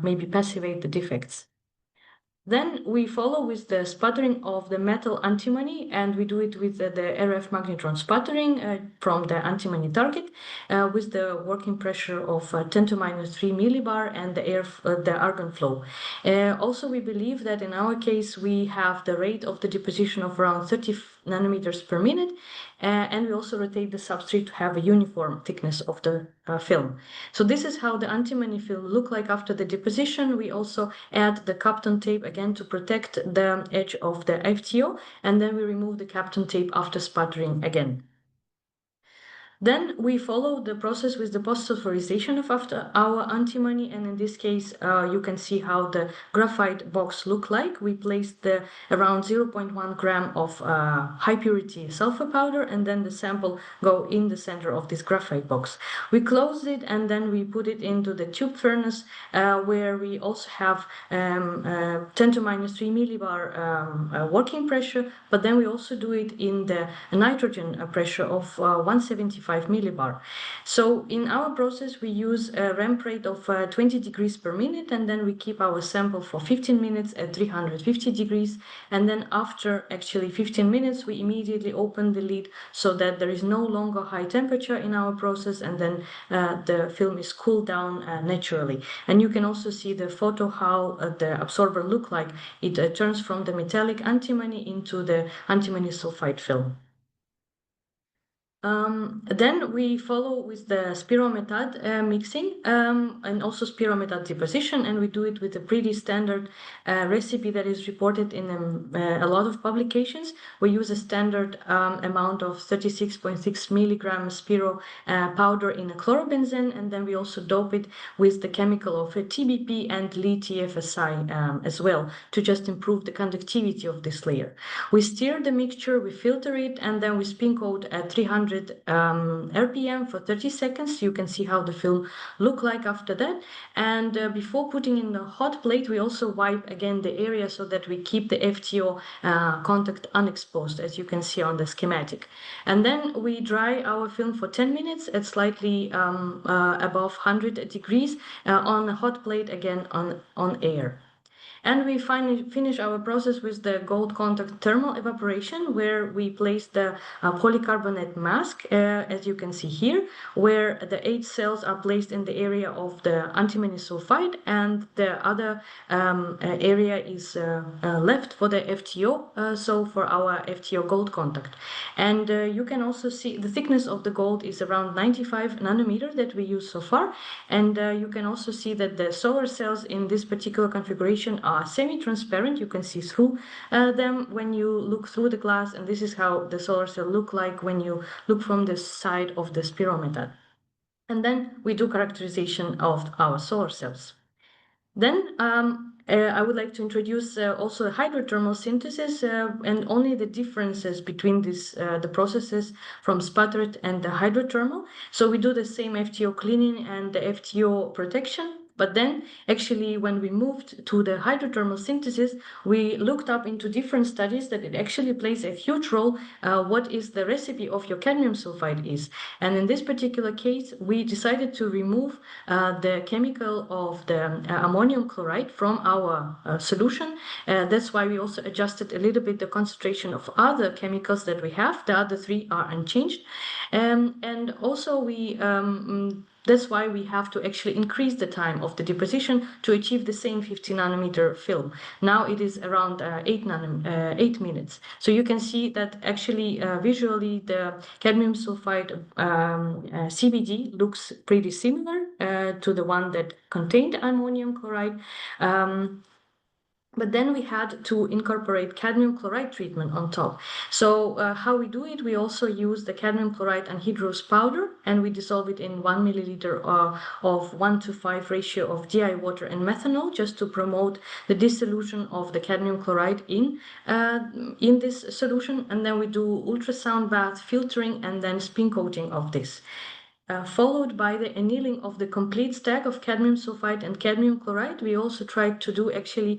maybe passivate the defects. Then we follow with the sputtering of the metal antimony, and we do it with the RF magnetron sputtering from the antimony target with the working pressure of 10 to minus 3 millibar and the argon flow. Also, we believe that in our case, we have the rate of the deposition of around 30 nanometers per minute, and we also rotate the substrate to have a uniform thickness of the film. So this is how the antimony film look like after the deposition. We also add the Kapton tape again to protect the edge of the FTO, and then we remove the Kapton tape after sputtering again. Then we follow the process with the post-sulfurization of our antimony, and in this case you can see how the graphite box look like. We placed the around 0.1 gram of high purity sulfur powder, and then the sample go in the center of this graphite box. We close it and then we put it into the tube furnace where we also have 10 to minus 3 millibar working pressure, but then we also do it in the nitrogen pressure of 175 millibar. So in our process we use a ramp rate of 20 degrees per minute, and then we keep our sample for 15 minutes at 350 degrees, and then after actually 15 minutes we immediately open the lid so that there is no longer high temperature in our process, and then the film is cooled down naturally. And you can also see the photo how the absorber look like. It turns from the metallic antimony into the antimony sulfide film. Then we follow with the spirometad mixing and also spirometad deposition, and we do it with a pretty standard recipe that is reported in a lot of publications. We use a standard amount of 36.6 milligrams spiro powder in a chlorobenzene, and then we also dope it with the chemical of a TBP and Li-TFSI as well to just improve the conductivity of this layer. We stir the mixture, we filter it, and then we spin coat at 300 100 RPM for 30 seconds. You can see how the film look like after that. And before putting in the hot plate, we also wipe again the area so that we keep the FTO contact unexposed, as you can see on the schematic. And then we dry our film for 10 minutes at slightly above 100 degrees on a hot plate, again on air. And we finally finish our process with the gold contact thermal evaporation, where we place the polycarbonate mask, as you can see here, where the 8 cells are placed in the area of the antimony sulfide, and the other area is left for the FTO, so for our FTO gold contact. And you can also see the thickness of the gold is around 95 nanometer that we use so far. And you can also see that the solar cells in this particular configuration are semi-transparent. You can see through them when you look through the glass, and this is how the solar cell look like when you look from the side of the spirometer. And then we do characterization of our solar cells. Then I would like to introduce also hydrothermal synthesis and only the differences between the processes from sputtered and the hydrothermal. So we do the same FTO cleaning and the FTO protection. But then actually when we moved to the hydrothermal synthesis, we looked up into different studies that it actually plays a huge role what is the recipe of your cadmium sulfide is. And in this particular case, we decided to remove the chemical of the ammonium chloride from our solution. That's why we also adjusted a little bit the concentration of other chemicals that we have. The other 3 are unchanged. And also that's why we have to actually increase the time of the deposition to achieve the same 50 nanometer film. Now it is around 8 minutes. So you can see that actually visually the cadmium sulfide CBD looks pretty similar to the one that contained ammonium chloride. But then we had to incorporate cadmium chloride treatment on top. So how we do it, we also use the cadmium chloride anhydrous powder, and we dissolve it in 1 milliliter of 1:5 ratio of DI water and methanol, just to promote the dissolution of the cadmium chloride in this solution. And then we do ultrasound bath, filtering, and then spin coating of this. Followed by the annealing of the complete stack of cadmium sulfide and cadmium chloride. We also tried to do actually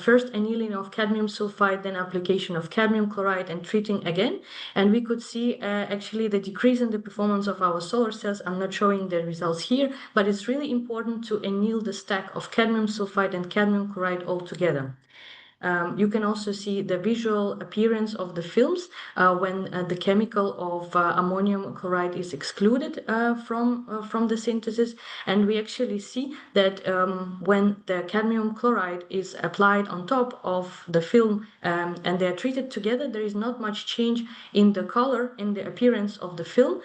first annealing of cadmium sulfide, then application of cadmium chloride and treating again. And we could see actually the decrease in the performance of our solar cells. I'm not showing the results here, but it's really important to anneal the stack of cadmium sulfide and cadmium chloride all together. You can also see the visual appearance of the films when the chemical of ammonium chloride is excluded from the synthesis. And we actually see that when the cadmium chloride is applied on top of the film and they are treated together, there is not much change in the color, in the appearance of the film,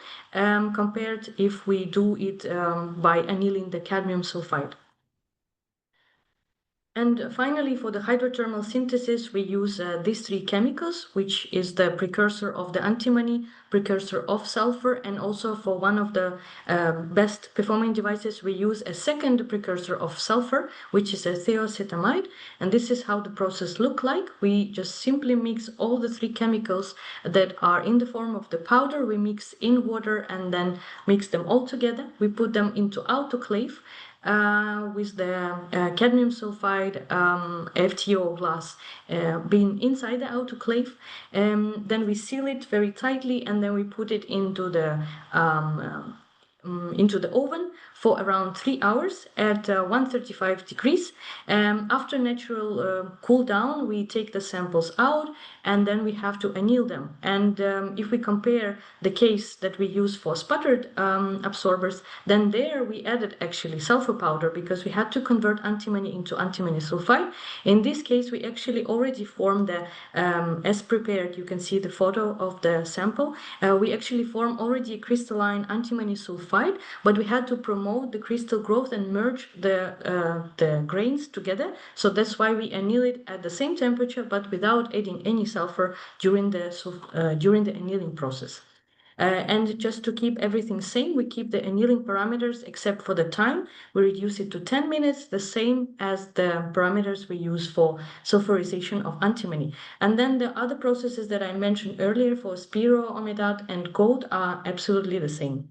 compared if we do it by annealing the cadmium sulfide. And finally, for the hydrothermal synthesis, we use these 3 chemicals, which is the precursor of the antimony, precursor of sulfur, and also for one of the best performing devices, we use a second precursor of sulfur, which is a thiocetamide. And this is how the process looks like. We just simply mix all the 3 chemicals that are in the form of the powder. We mix in water and then mix them all together. We put them into autoclave. With the cadmium sulfide FTO glass being inside the autoclave. Then we seal it very tightly, and then we put it into the oven for around 3 hours at 135 degrees. After natural cool down, we take the samples out, and then we have to anneal them. And if we compare the case that we use for sputtered absorbers, then there we added actually sulfur powder because we had to convert antimony into antimony sulfide. In this case, we actually already formed the, as prepared, you can see the photo of the sample. We actually formed already crystalline antimony sulfide, but we had to promote the crystal growth and merge the grains together. So that's why we anneal it at the same temperature, but without adding any sulfur during the annealing process. And just to keep everything same, we keep the annealing parameters except for the time. We reduce it to 10 minutes, the same as the parameters we use for sulfurization of antimony. And then the other processes that I mentioned earlier for spiroamidat and gold are absolutely the same.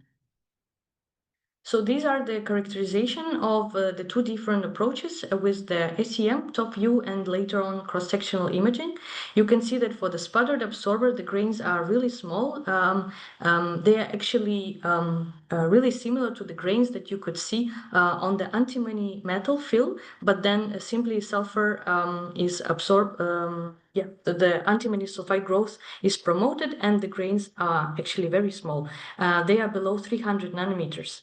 So these are the characterization of the two different approaches with the SEM, top view, and later on cross-sectional imaging. You can see that for the sputtered absorber, the grains are really small. They are actually really similar to the grains that you could see on the antimony metal film, but then simply sulfur is absorbed. The antimony sulfide growth is promoted and the grains are actually very small. They are below 300 nanometers.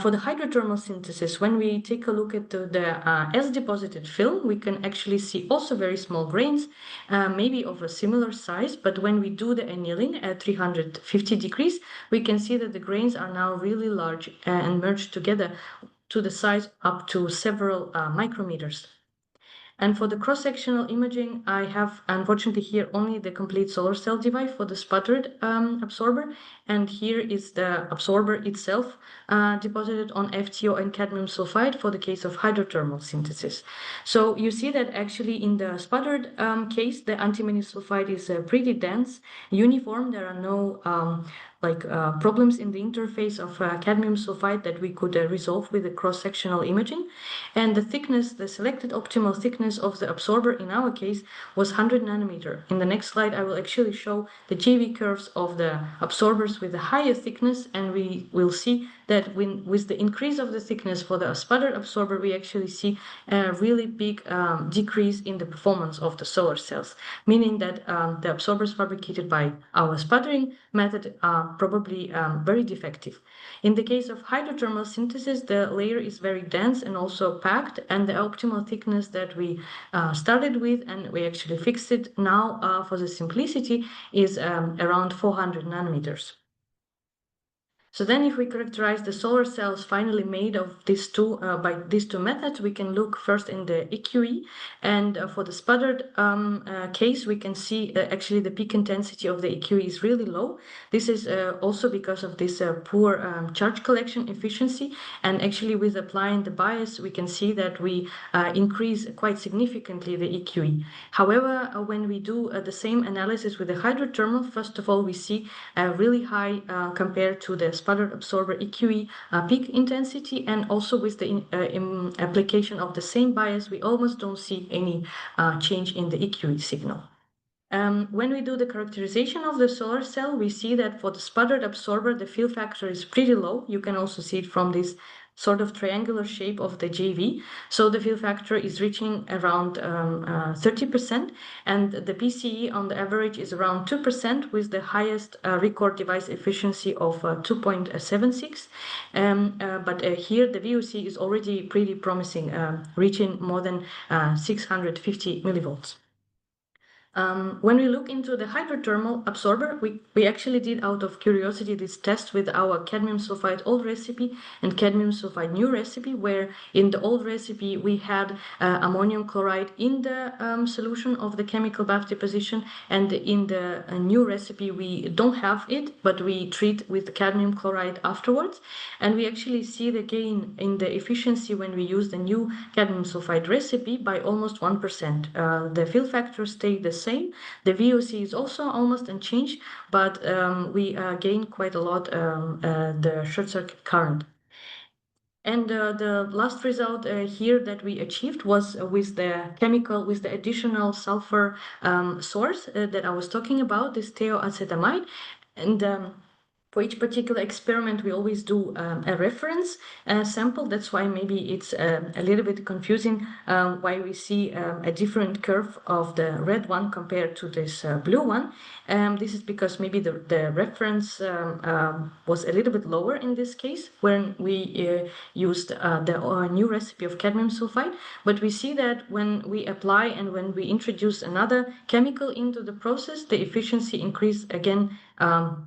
For the hydrothermal synthesis, when we take a look at the S-deposited film, we can actually see also very small grains, maybe of a similar size, but when we do the annealing at 350 degrees, we can see that the grains are now really large and merged together to the size up to several micrometers. And for the cross-sectional imaging, I have unfortunately here only the complete solar cell device for the sputtered absorber. And here is the absorber itself deposited on FTO and cadmium sulfide for the case of hydrothermal synthesis. So you see that actually in the sputtered case, the antimony sulfide is pretty dense, uniform. There are no problems in the interface of cadmium sulfide that we could resolve with the cross-sectional imaging. And the thickness, the selected optimal thickness of the absorber in our case was 100 nanometer. In the next slide, I will actually show the JV curves of the absorbers with the higher thickness, and we will see that with the increase of the thickness for the sputtered absorber, we actually see a really big decrease in the performance of the solar cells, meaning that the absorbers fabricated by our sputtering method are probably very defective. In the case of hydrothermal synthesis, the layer is very dense and also packed, and the optimal thickness that we started with and we actually fixed it now for the simplicity is around 400 nanometers. So then if we characterize the solar cells finally made of these two by these two methods, we can look first in the EQE, and for the sputtered case, we can see actually the peak intensity of the EQE is really low. This is also because of this poor charge collection efficiency, and actually with applying the bias, we can see that we increase quite significantly the EQE. However, when we do the same analysis with the hydrothermal, first of all, we see a really high compared to the sputtered absorber EQE peak intensity, and also with the application of the same bias, we almost don't see any change in the EQE signal. When we do the characterization of the solar cell, we see that for the sputtered absorber, the fill factor is pretty low. You can also see it from this sort of triangular shape of the JV. So the fill factor is reaching around 30%, and the PCE on the average is around 2% with the highest record device efficiency of 2.76. But here the VOC is already pretty promising, reaching more than 650 millivolts. When we look into the hydrothermal absorber, we actually did out of curiosity this test with our cadmium sulfide old recipe and cadmium sulfide new recipe, where in the old recipe we had ammonium chloride in the solution of the chemical bath deposition, and in the new recipe we don't have it, but we treat with cadmium chloride afterwards, and we actually see the gain in the efficiency when we use the new cadmium sulfide recipe by almost 1%. The fill factor stayed the same. The VOC is also almost unchanged, but we gain quite a lot the short circuit current. And the last result here that we achieved was with the additional sulfur source that I was talking about, this thioacetamide. And for each particular experiment, we always do a reference sample. That's why maybe it's a little bit confusing why we see a different curve of the red one compared to this blue one. This is because maybe the reference was a little bit lower in this case when we used the new recipe of cadmium sulfide. But we see that when we apply and when we introduce another chemical into the process, the efficiency increased again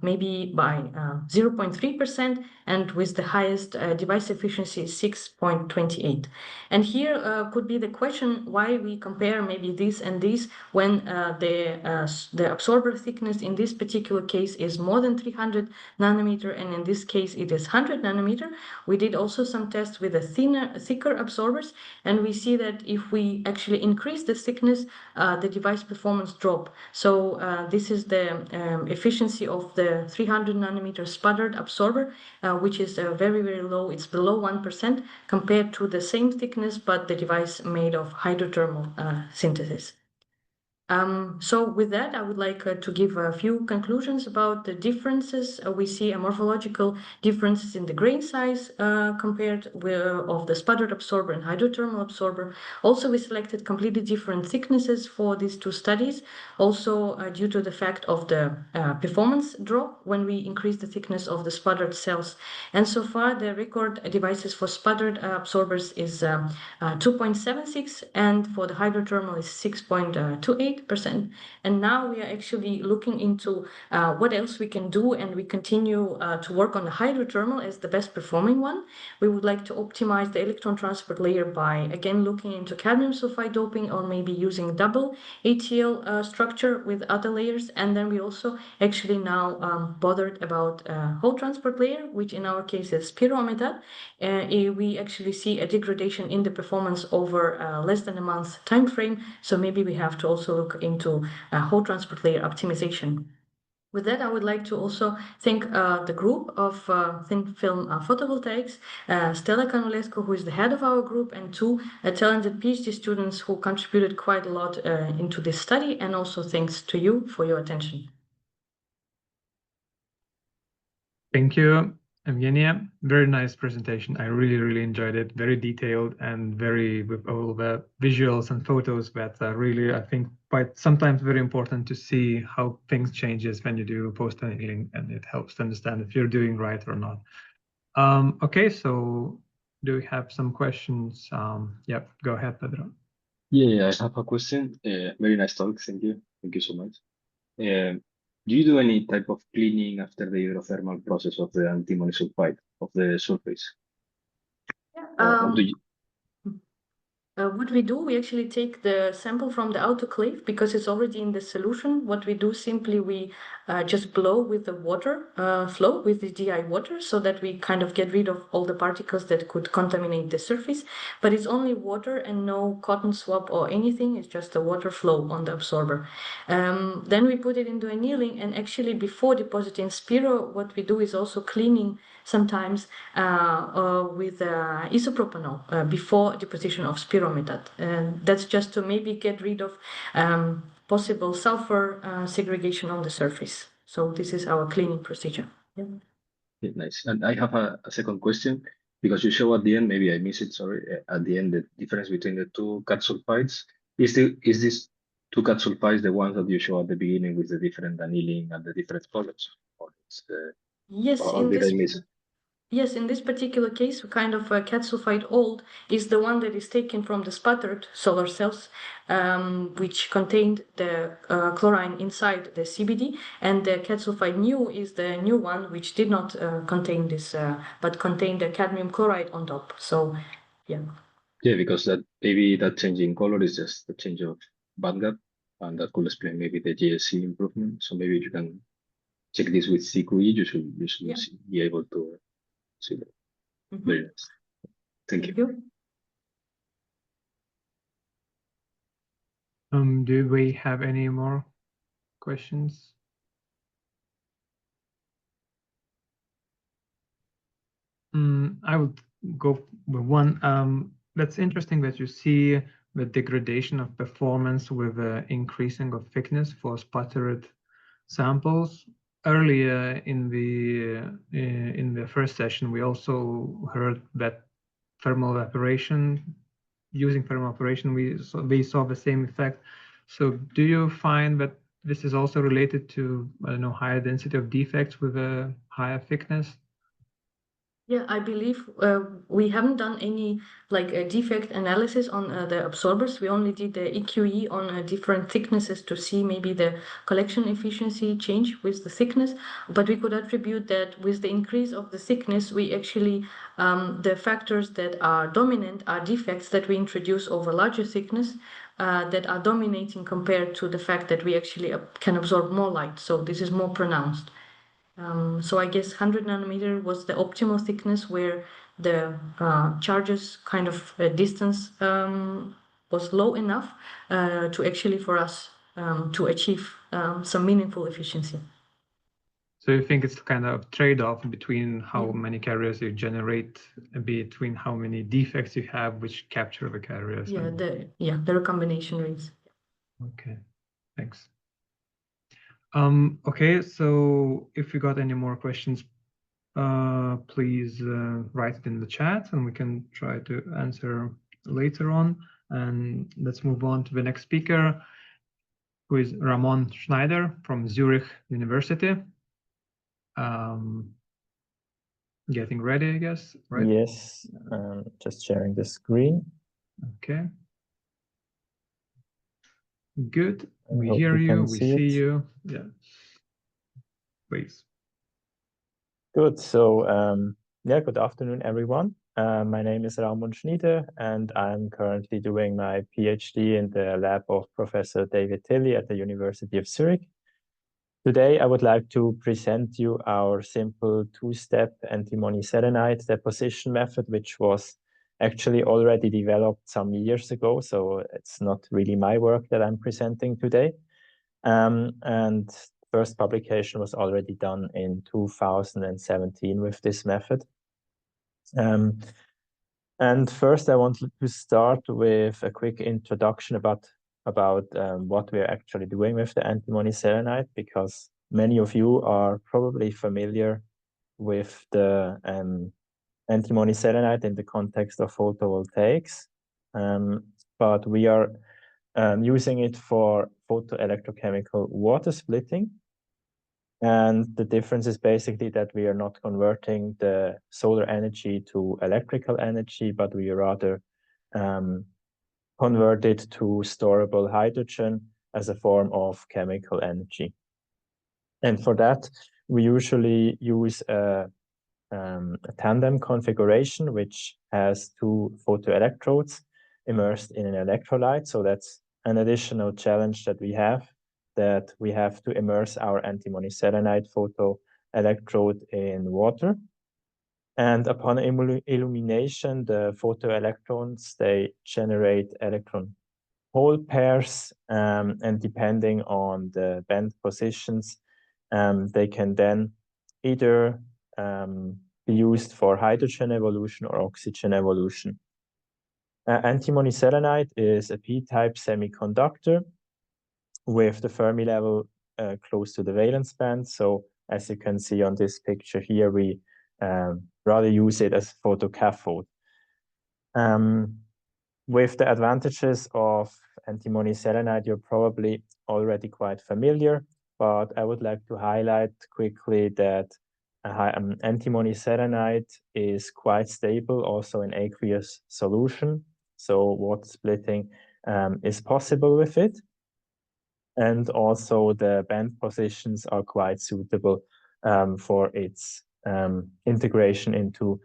maybe by 0.3%, and with the highest device efficiency 6.28. And here could be the question why we compare maybe this and this when the absorber thickness in this particular case is more than 300 nanometer, and in this case it is 100 nanometer. We did also some tests with thicker absorbers, and we see that if we actually increase the thickness, the device performance drop. So this is the efficiency of the 300 nanometer sputtered absorber, which is very, very low. It's below 1% compared to the same thickness, but the device made of hydrothermal synthesis. So with that, I would like to give a few conclusions about the differences. We see a morphological differences in the grain size compared with of the sputtered absorber and hydrothermal absorber. Also, we selected completely different thicknesses for these two studies, also due to the fact of the performance drop when we increase the thickness of the sputtered cells. And so far, the record devices for sputtered absorbers is 2.76, and for the hydrothermal is 6.28%. And now we are actually looking into what else we can do, and we continue to work on the hydrothermal as the best performing one. We would like to optimize the electron transport layer by again looking into cadmium sulfide doping, or maybe using double ATL structure with other layers. And then we also actually now bothered about whole transport layer, which in our case is spirometad. We actually see a degradation in the performance over less than a month time frame. So maybe we have to also look into whole transport layer optimization. With that, I would like to also thank the group of thin film photovoltaics, Stella Canulescu, who is the head of our group, and two talented PhD students who contributed quite a lot into this study. And also thanks to you for your attention. Thank you, Evgenia. Very nice presentation. I really enjoyed it. Very detailed and very with all the visuals and photos that are really, I think, quite sometimes very important to see how things changes when you do post-annealing, and it helps to understand if you're doing right or not. Okay, so do we have some questions? Yep, go ahead, Pedro. Yeah, I have a question. Very nice talk. Thank you. Thank you so much. Do you do any type of cleaning after the hydrothermal process of the antimony sulfide of the surface? What we do, we actually take the sample from the autoclave because it's already in the solution. What we do, simply we just blow with the water flow, with the DI water, so that we kind of get rid of all the particles that could contaminate the surface. But it's only water and no cotton swab or anything. It's just the water flow on the absorber. Then we put it into annealing, and actually before depositing spiro, what we do is also cleaning sometimes with isopropanol before deposition of spirometad. And that's just to maybe get rid of possible sulfur segregation on the surface. So this is our cleaning procedure. Yeah. Yeah, nice. And I have a second question, because you show at the end, maybe I missed it, sorry, at the end, the difference between the two cat sulfides. Is this two cat sulfides the ones that you show at the beginning with the different annealing and the different colors? Or it's yes, or did I miss? Yes, in this particular case, kind of cat sulfide old is the one that is taken from the sputtered solar cells, which contained the chlorine inside the CBD, and the cat sulfide new is the new one, which did not contain this, but contained the cadmium chloride on top. So, yeah. Yeah, because that maybe that change in color is just the change of bandgap, and that could explain maybe the GSC improvement. So maybe you can check this with CQE. You should Yeah. be able to see that. Mhm. Very nice. Thank you. Do we have any more questions? I would go with one. That's interesting that you see the degradation of performance with increasing of thickness for sputtered samples. Earlier in the first session, we also heard that using thermal evaporation, we saw the same effect. So do you find that this is also related to, I don't know, higher density of defects with a higher thickness? Yeah, I believe we haven't done any defect analysis on the absorbers. We only did the EQE on different thicknesses to see maybe the collection efficiency change with the thickness. But we could attribute that with the increase of the thickness, we actually, the factors that are dominant are defects that we introduce over larger thickness that are dominating compared to the fact that we actually can absorb more light. So this is more pronounced. So I guess 100 nanometer was the optimal thickness where the charges kind of distance was low enough to actually for us to achieve some meaningful efficiency. So you think it's kind of trade-off between how many carriers you generate, between how many defects you have, which capture the carriers? Yeah, the recombination rates. Okay, thanks. Okay, so if you got any more questions, please write it in the chat and we can try to answer later on. And let's move on to the next speaker, who is Ramon Schneider from Zurich University. Getting ready, I guess, right? Yes, just sharing the screen. Okay. Good. We hope hear you you, can we see see it. you. Yeah. Please. Good. So, yeah, good afternoon, everyone. My name is Ramon Schneider, and I'm currently doing my PhD in the lab of Professor David Tilley at the University of Zurich. Today, I would like to present you our simple two-step antimony selenide deposition method, which was actually already developed some years ago. So it's not really my work that I'm presenting today. And first publication was already done in 2017 with this method. And first, I want to start with a quick introduction about what we're actually doing with the antimony selenide, because many of you are probably familiar with the antimony selenide in the context of photovoltaics, but we are using it for photoelectrochemical water splitting. And the difference is basically that we are not converting the solar energy to electrical energy, but we rather convert it to storable hydrogen as a form of chemical energy. And for that, we usually use a tandem configuration, which has two photoelectrodes immersed in an electrolyte. So that's an additional challenge that we have to immerse our antimony selenide photoelectrode in water. And upon illumination, the photoelectrons, they generate electron hole pairs, and depending on the band positions, they can then either be used for hydrogen evolution or oxygen evolution. Antimony selenide is a p-type semiconductor with the Fermi level close to the valence band. So as you can see on this picture here, we rather use it as photocathode. With the advantages of antimony selenide, you're probably already quite familiar, but I would like to highlight quickly that antimony selenide is quite stable also in aqueous solution. So water splitting is possible with it. And also the band positions are quite suitable for its integration into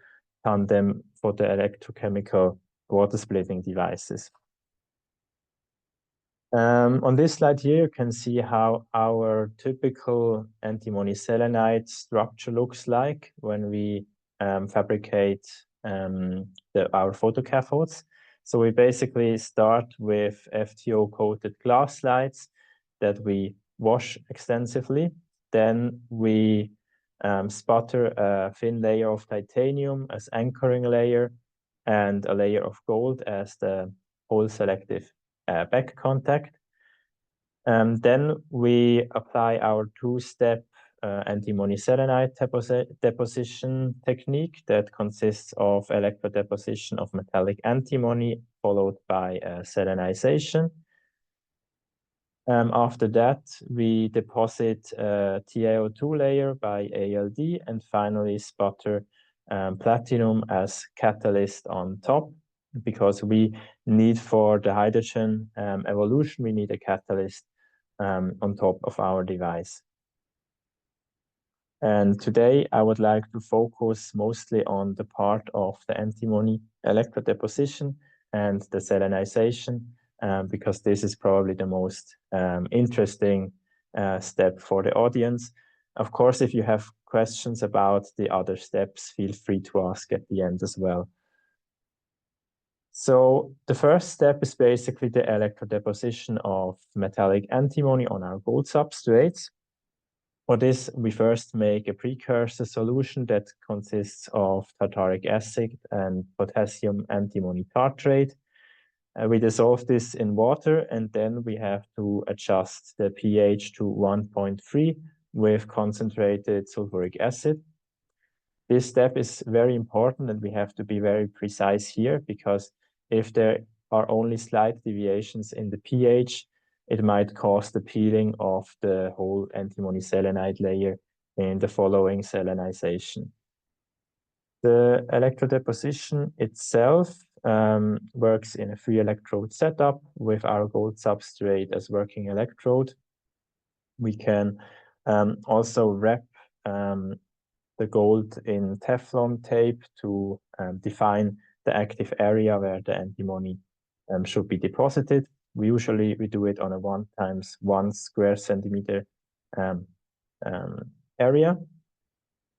tandem photoelectrochemical water splitting devices. On this slide here, you can see how our typical antimony selenide structure looks like when we fabricate our photocathodes. So we basically start with FTO-coated glass slides that we wash extensively. Then we sputter a thin layer of titanium as anchoring layer and a layer of gold as the hole selective back contact. Then we apply our two-step antimony selenide deposition technique that consists of electrodeposition of metallic antimony followed by selenization. After that, we deposit a TiO2 layer by ALD and finally sputter platinum as catalyst on top, because we need, for the hydrogen evolution, we need a catalyst on top of our device. And today I would like to focus mostly on the part of the antimony electrodeposition and the selenization, because this is probably the most interesting step for the audience. Of course, if you have questions about the other steps, feel free to ask at the end as well. So the first step is basically the electrodeposition of metallic antimony on our gold substrates. For this, we first make a precursor solution that consists of tartaric acid and potassium antimony tartrate. We dissolve this in water, and then we have to adjust the pH to 1.3 with concentrated sulfuric acid. This step is very important, and we have to be very precise here, because if there are only slight deviations in the pH, it might cause the peeling of the whole antimony selenide layer in the following selenization. The electrodeposition itself works in a 3-electrode setup with our gold substrate as working electrode. We can also wrap the gold in Teflon tape to define the active area where the antimony should be deposited. We do it on a 1 × 1 square centimeter area.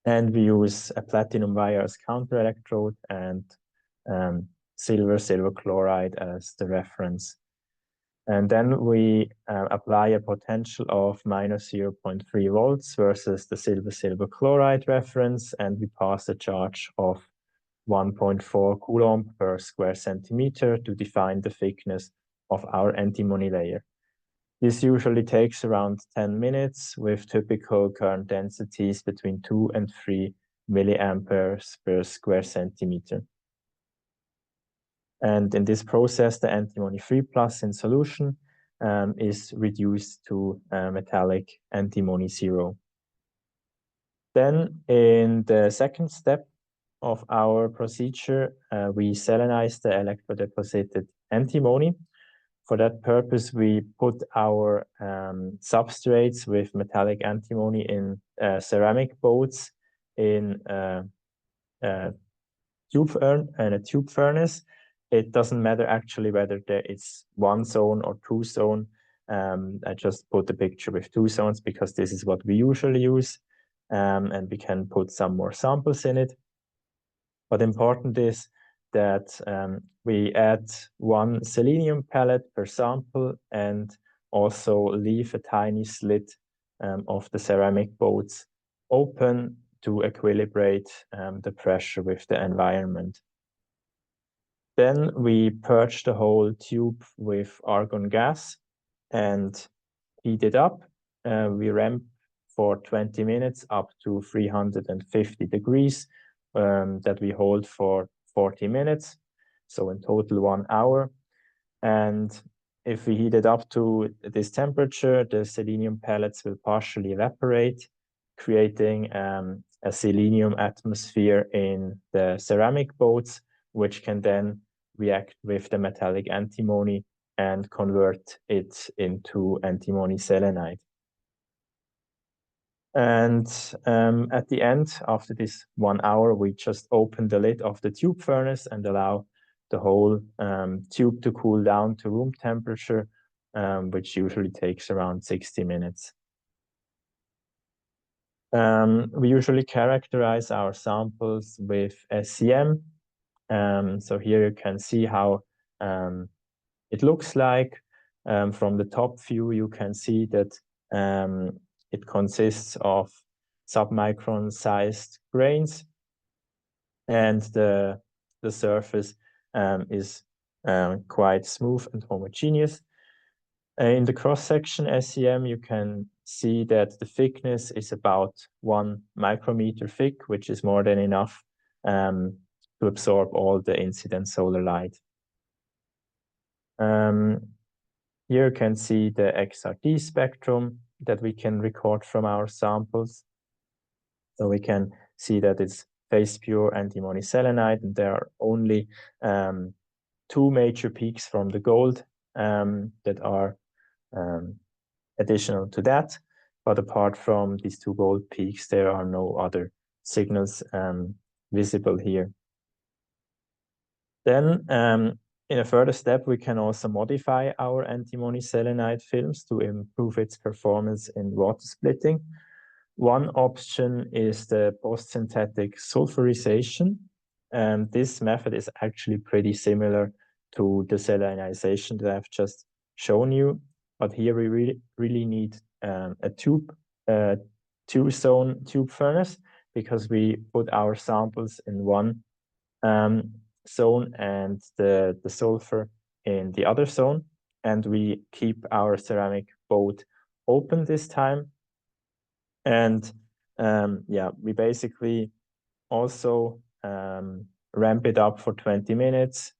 And we use a platinum wire as counter electrode and silver chloride as the reference. And then we apply a potential of -0.3 volts versus the silver chloride reference, and we pass a charge of 1.4 coulomb per square centimeter to define the thickness of our antimony layer. This usually takes around 10 minutes with typical current densities between 2 and 3 milliamperes per square centimeter. And in this process, the antimony 3+ in solution is reduced to metallic antimony 0. Then in the second step of our procedure, we selenize the electrodeposited antimony. For that purpose, we put our substrates with metallic antimony in ceramic boats in a tube furnace. It doesn't matter actually whether there is 1 zone or 2 zone. I just put the picture with 2 zones because this is what we usually use, and we can put some more samples in it. But important is that we add 1 selenium pellet per sample and also leave a tiny slit of the ceramic boats open to equilibrate the pressure with the environment. Then we purge the whole tube with argon gas and heat it up. We ramp for 20 minutes up to 350 degrees that we hold for 40 minutes. So in total 1 hour. And if we heat it up to this temperature, the selenium pellets will partially evaporate, creating a selenium atmosphere in the ceramic boats, which can then react with the metallic antimony and convert it into antimony selenide. And at the end, after this 1 hour, we just open the lid of the tube furnace and allow the whole tube to cool down to room temperature, which usually takes around 60 minutes. We usually characterize our samples with SEM. So here you can see how it looks like. From the top view, you can see that it consists of submicron sized grains, and the surface is quite smooth and homogeneous. In the cross-section SEM, you can see that the thickness is about 1 micrometer thick, which is more than enough to absorb all the incident solar light. Here you can see the XRD spectrum that we can record from our samples. So we can see that it's phase pure antimony selenide, and there are only 2 major peaks from the gold that are additional to that. But apart from these 2 gold peaks, there are no other signals visible here. Then in a further step, we can also modify our antimony selenide films to improve its performance in water splitting. One option is the post-synthetic sulfurization. This method is actually pretty similar to the salinization that I've just shown you, but here we really need a two-zone tube furnace, because we put our samples in one zone and the sulfur in the other zone, and we keep our ceramic both open this time. And yeah, we basically also ramp it up for 20 minutes.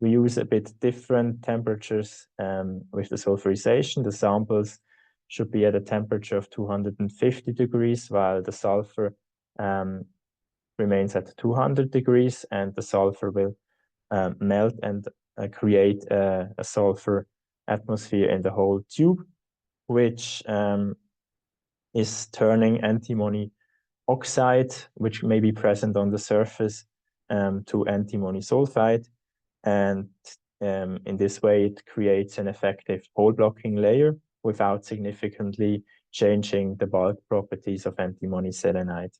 We use a bit different temperatures with the sulfurization. The samples should be at a temperature of 250 degrees, while the sulfur remains at 200 degrees, and the sulfur will melt and create a sulfur atmosphere in the whole tube, which is turning antimony oxide, which may be present on the surface, to antimony sulfide. And in this way, it creates an effective hole blocking layer without significantly changing the bulk properties of antimony selenide.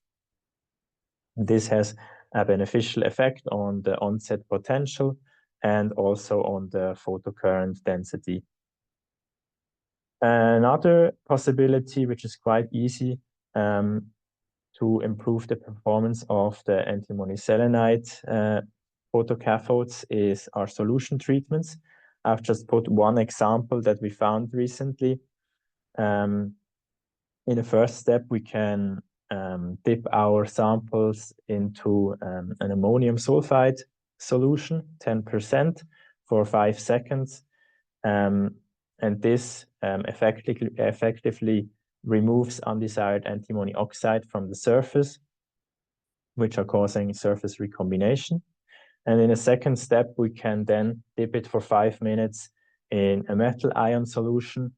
This has a beneficial effect on the onset potential and also on the photocurrent density. Another possibility, which is quite easy to improve the performance of the antimony selenide photocathodes, is our solution treatments. I've just put one example that we found recently. In the first step, we can dip our samples into an ammonium sulfide solution, 10%, for 5 seconds. And this effectively removes undesired antimony oxide from the surface, which are causing surface recombination. And in a second step, we can then dip it for 5 minutes in a metal ion solution,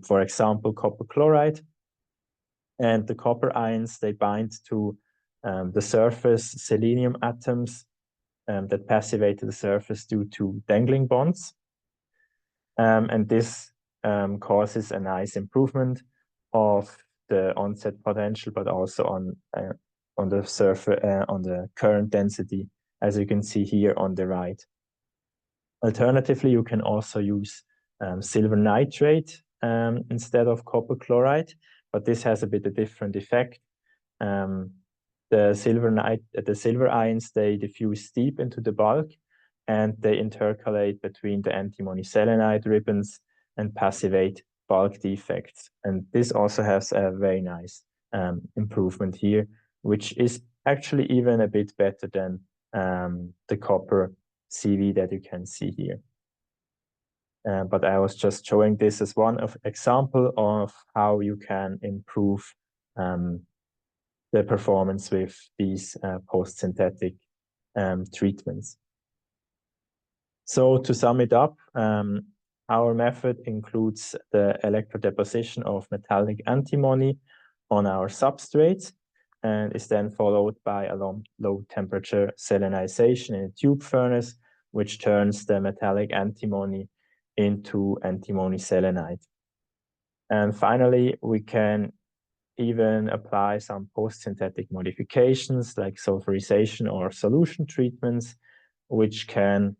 for example, copper chloride. And the copper ions, they bind to the surface selenium atoms that passivate to the surface due to dangling bonds. And this causes a nice improvement of the onset potential, but also on the surface, on the current density, as you can see here on the right. Alternatively, you can also use silver nitrate instead of copper chloride, but this has a bit of different effect. The silver ions, they diffuse deep into the bulk, and they intercalate between the antimony selenide ribbons and passivate bulk defects. And this also has a very nice improvement here, which is actually even a bit better than the copper CV that you can see here. But I was just showing this as one example of how you can improve the performance with these post-synthetic treatments. So to sum it up, our method includes the electrodeposition of metallic antimony on our substrates, and is then followed by a low temperature selenization in a tube furnace, which turns the metallic antimony into antimony selenide. And finally, we can even apply some post-synthetic modifications like sulfurization or solution treatments, which can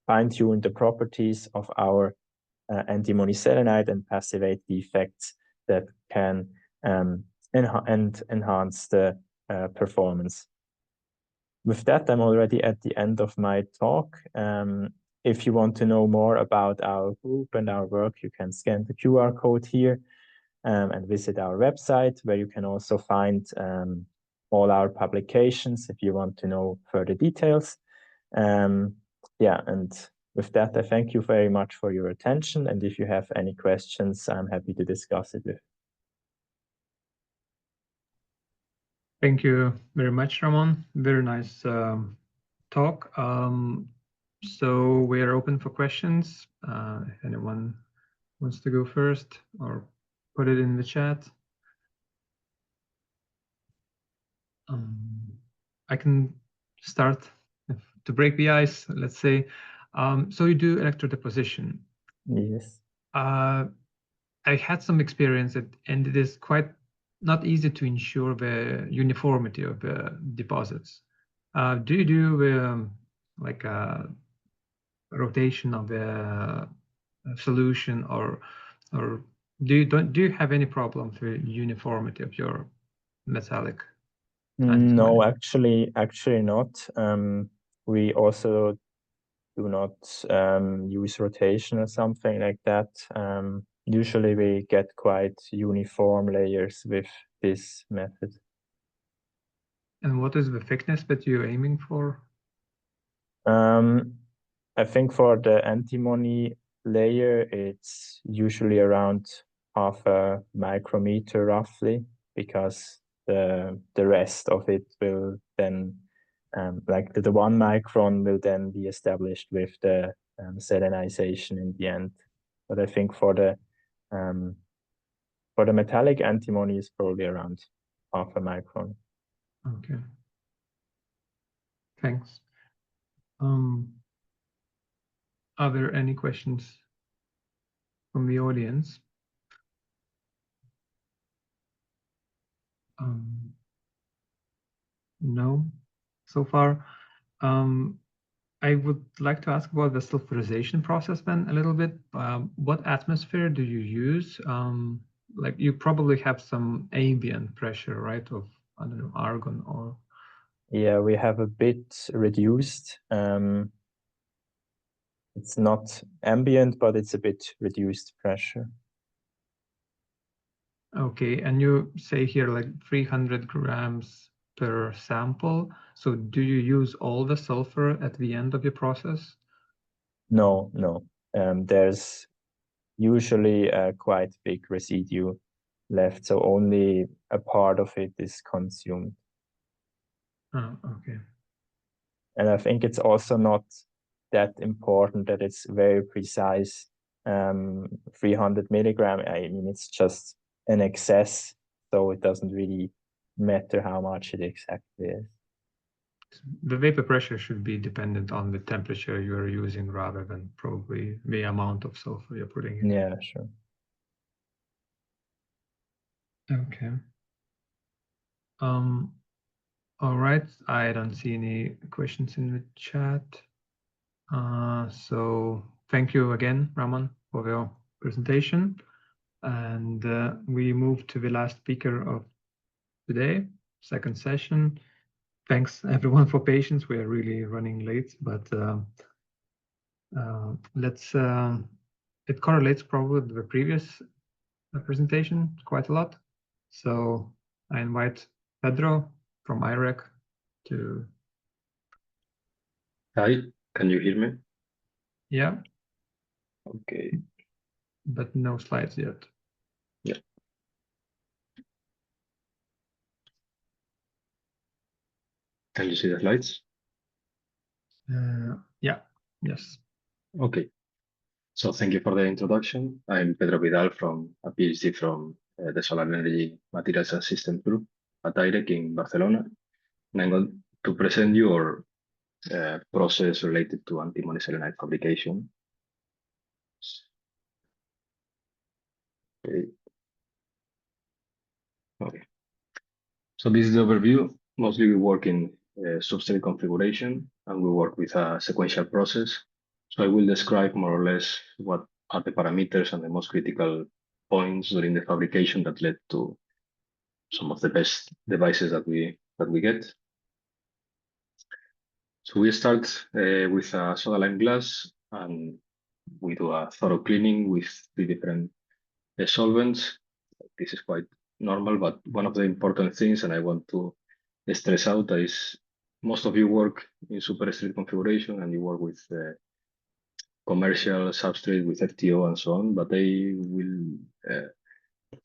fine-tune the properties of our antimony selenide and passivate the effects that can enhance the performance. With that, I'm already at the end of my talk. If you want to know more about our group and our work, you can scan the QR code here and visit our website, where you can also find all our publications if you want to know further details. Yeah, and with that, I thank you very much for your attention. And if you have any questions, I'm happy to discuss it with you. Thank you very much, Ramon. Very nice talk. So we are open for questions. If anyone wants to go first or put it in the chat. I can start to break the ice, let's say. So you do electrodeposition. Yes. I had some experience and it is quite not easy to ensure the uniformity of the deposits. Do you do like a rotation of the solution, or do you have any problems with uniformity of your metallic? No, actually not. We also do not use rotation or something like that. Usually we get quite uniform layers with this method. And what is the thickness that you're aiming for? I think for the antimony layer, it's usually around 0.5 micrometer roughly, because the rest of it will then, like the 1 micron will then be established with the selenization in the end. But I think for the metallic antimony is probably around 0.5 micron. Okay. Thanks. Are there any questions from the audience? No, so far. I would like to ask about the sulfurization process then a little bit. What atmosphere do you use? Like you probably have some ambient pressure, right? Of, I don't know, argon or. Yeah, we have a bit reduced. It's not ambient, but it's a bit reduced pressure. Okay, and you say here like 300 grams per sample. So do you use all the sulfur at the end of your process? No. There's usually a quite big residue left, so only a part of it is consumed. Oh, okay. And I think it's also not that important that it's very precise. 300 milligram, I mean, it's just an excess, so it doesn't really matter how much it exactly is. The vapor pressure should be dependent on the temperature you are using rather than probably the amount of sulfur you're putting in. Yeah, sure. Okay. All right. I don't see any questions in the chat. So thank you again, Ramon, for your presentation. And we move to the last speaker of today, second session. Thanks everyone for patience. We are really running late, but it correlates probably with the previous presentation quite a lot. So I invite Pedro from IREC to. Hi, can you hear me? Yeah. Okay. But no slides yet. Yeah. Can you see the slides? Yeah. Yes. Okay. So thank you for the introduction. I'm Pedro Vidal from a PhD from the Solar Energy Materials and Systems Group at IREC in Barcelona. And I'm going to present you our process related to antimony selenide fabrication. Okay. So this is the overview. Mostly we work in substrate configuration and we work with a sequential process. So I will describe more or less what are the parameters and the most critical points during the fabrication that led to some of the best devices that we get. So we start with a soda lime glass and we do a thorough cleaning with 3 different solvents. This is quite normal, but one of the important things, and I want to stress out, is most of you work in superstrate configuration and you work with commercial substrate with FTO and so on, but I will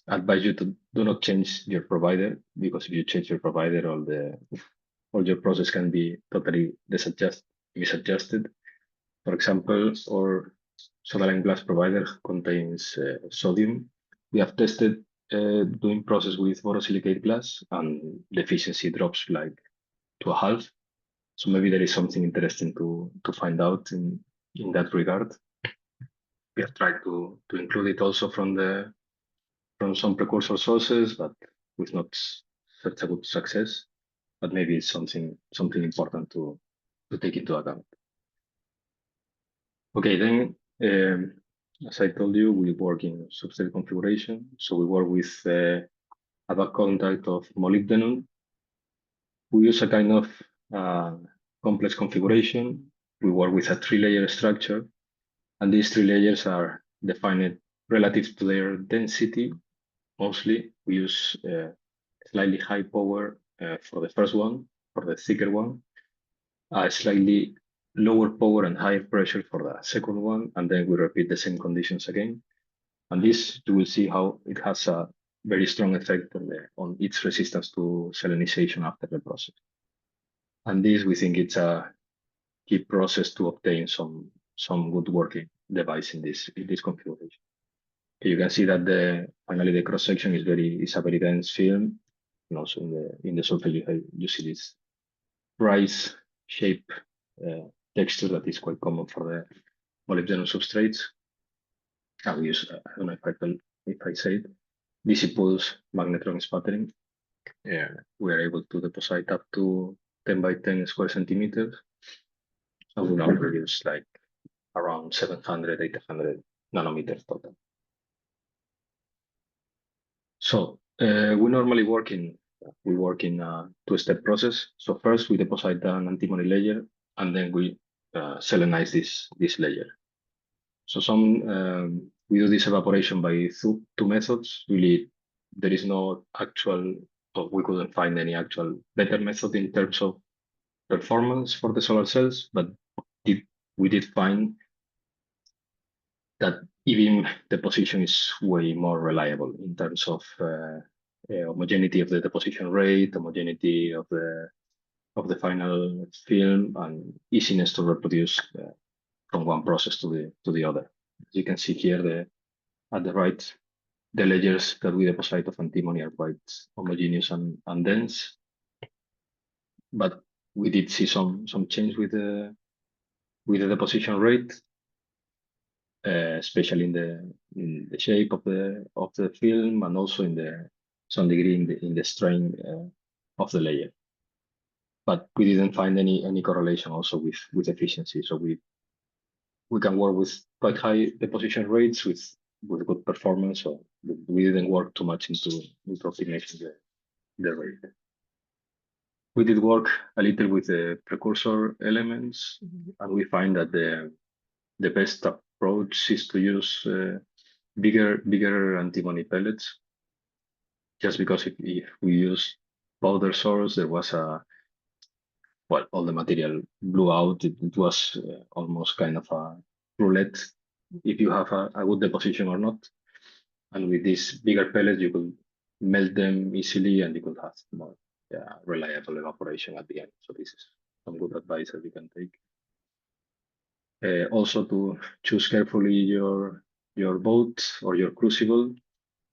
advise you to do not change your provider, because if you change your provider, all your process can be totally misadjusted. For example, our soda lime glass provider contains sodium. We have tested doing process with borosilicate glass, and the efficiency drops like to a half. So maybe there is something interesting to find out in that regard. We have tried to include it also from some precursor sources, but with not such a good success. But maybe it's something important to take into account. Okay, then as I told you, we work in substrate configuration. So we work with a back contact of molybdenum. We use a kind of complex configuration. We work with a 3-layer structure, and these 3 layers are defined relative to their density. Mostly, we use slightly high power for the first one, for the thicker one, slightly lower power and higher pressure for the second one, and then we repeat the same conditions again. And this, you will see how it has a very strong effect on its resistance to salinization after the process. And this, we think it's a key process to obtain some good working device in this configuration. You can see that finally the cross section is a very dense film, and also in the surface you see this rice shape texture that is quite common for the molybdenum substrates. And we use, I don't know if I say it, DC pulse magnetron sputtering. We are able to deposit up to 10 by 10 square centimeters. And we now produce like around 700, 800 nanometers total. So we normally work in a 2-step process. So first we deposit an antimony layer, and then we selenize this layer. So we do this evaporation by 2 methods. Really, there is no actual, or we couldn't find any actual better method in terms of performance for the solar cells, but we did find that even deposition is way more reliable in terms of homogeneity of the deposition rate, homogeneity of the final film, and easiness to reproduce from one process to the other. As you can see here, at the right, the layers that we deposit of antimony are quite homogeneous and dense. But we did see some change with the deposition rate, especially in the shape of the film, and also some degree in the strain of the layer. But we didn't find any correlation also with efficiency. So we can work with quite high deposition rates with good performance. So we didn't work too much into optimizing the rate. We did work a little with the precursor elements, and we find that the best approach is to use bigger antimony pellets. Just because if we use powder source, there was all the material blew out. It was almost kind of a roulette if you have a good deposition or not. And with these bigger pellets, you could melt them easily, and you could have more reliable evaporation at the end. So this is some good advice that you can take. Also to choose carefully your boat or your crucible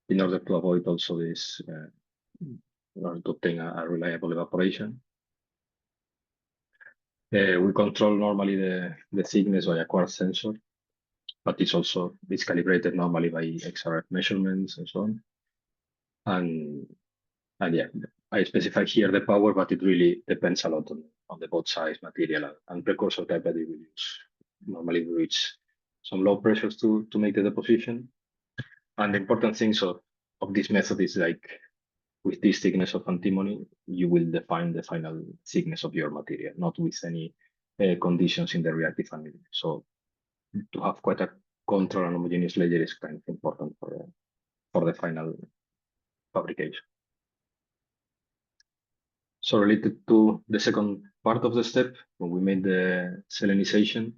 in order to avoid also this, in order to obtain a reliable evaporation. We control normally the thickness by a quartz sensor, but it's calibrated normally by XRF measurements and so on. And yeah, I specify here the power, but it really depends a lot on the boat size, material, and precursor type that you will use. Normally we reach some low pressures to make the deposition. And the important things of this method is like, with this thickness of antimony, you will define the final thickness of your material, not with any conditions in the reactive family. So to have quite a control and homogeneous layer is kind of important for the final fabrication. So related to the second part of the step, when we made the salinization,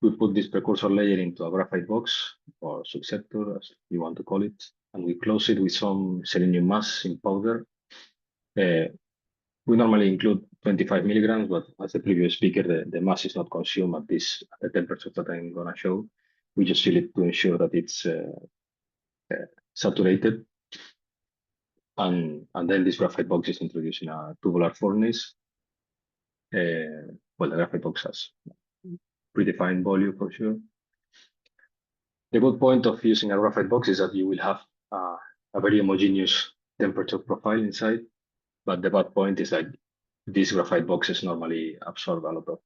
we put this precursor layer into a graphite box or subceptor, as you want to call it. and we close it with some selenium mass in powder. We normally include 25 milligrams, but as the previous speaker, the mass is not consumed at the temperature that I'm going to show. We just fill it to ensure that it's saturated. And then this graphite box is introduced in a tubular furnace. Well, the graphite box has predefined volume for sure. The good point of using a graphite box is that you will have a very homogeneous temperature profile inside. But the bad point is like these graphite boxes normally absorb a lot of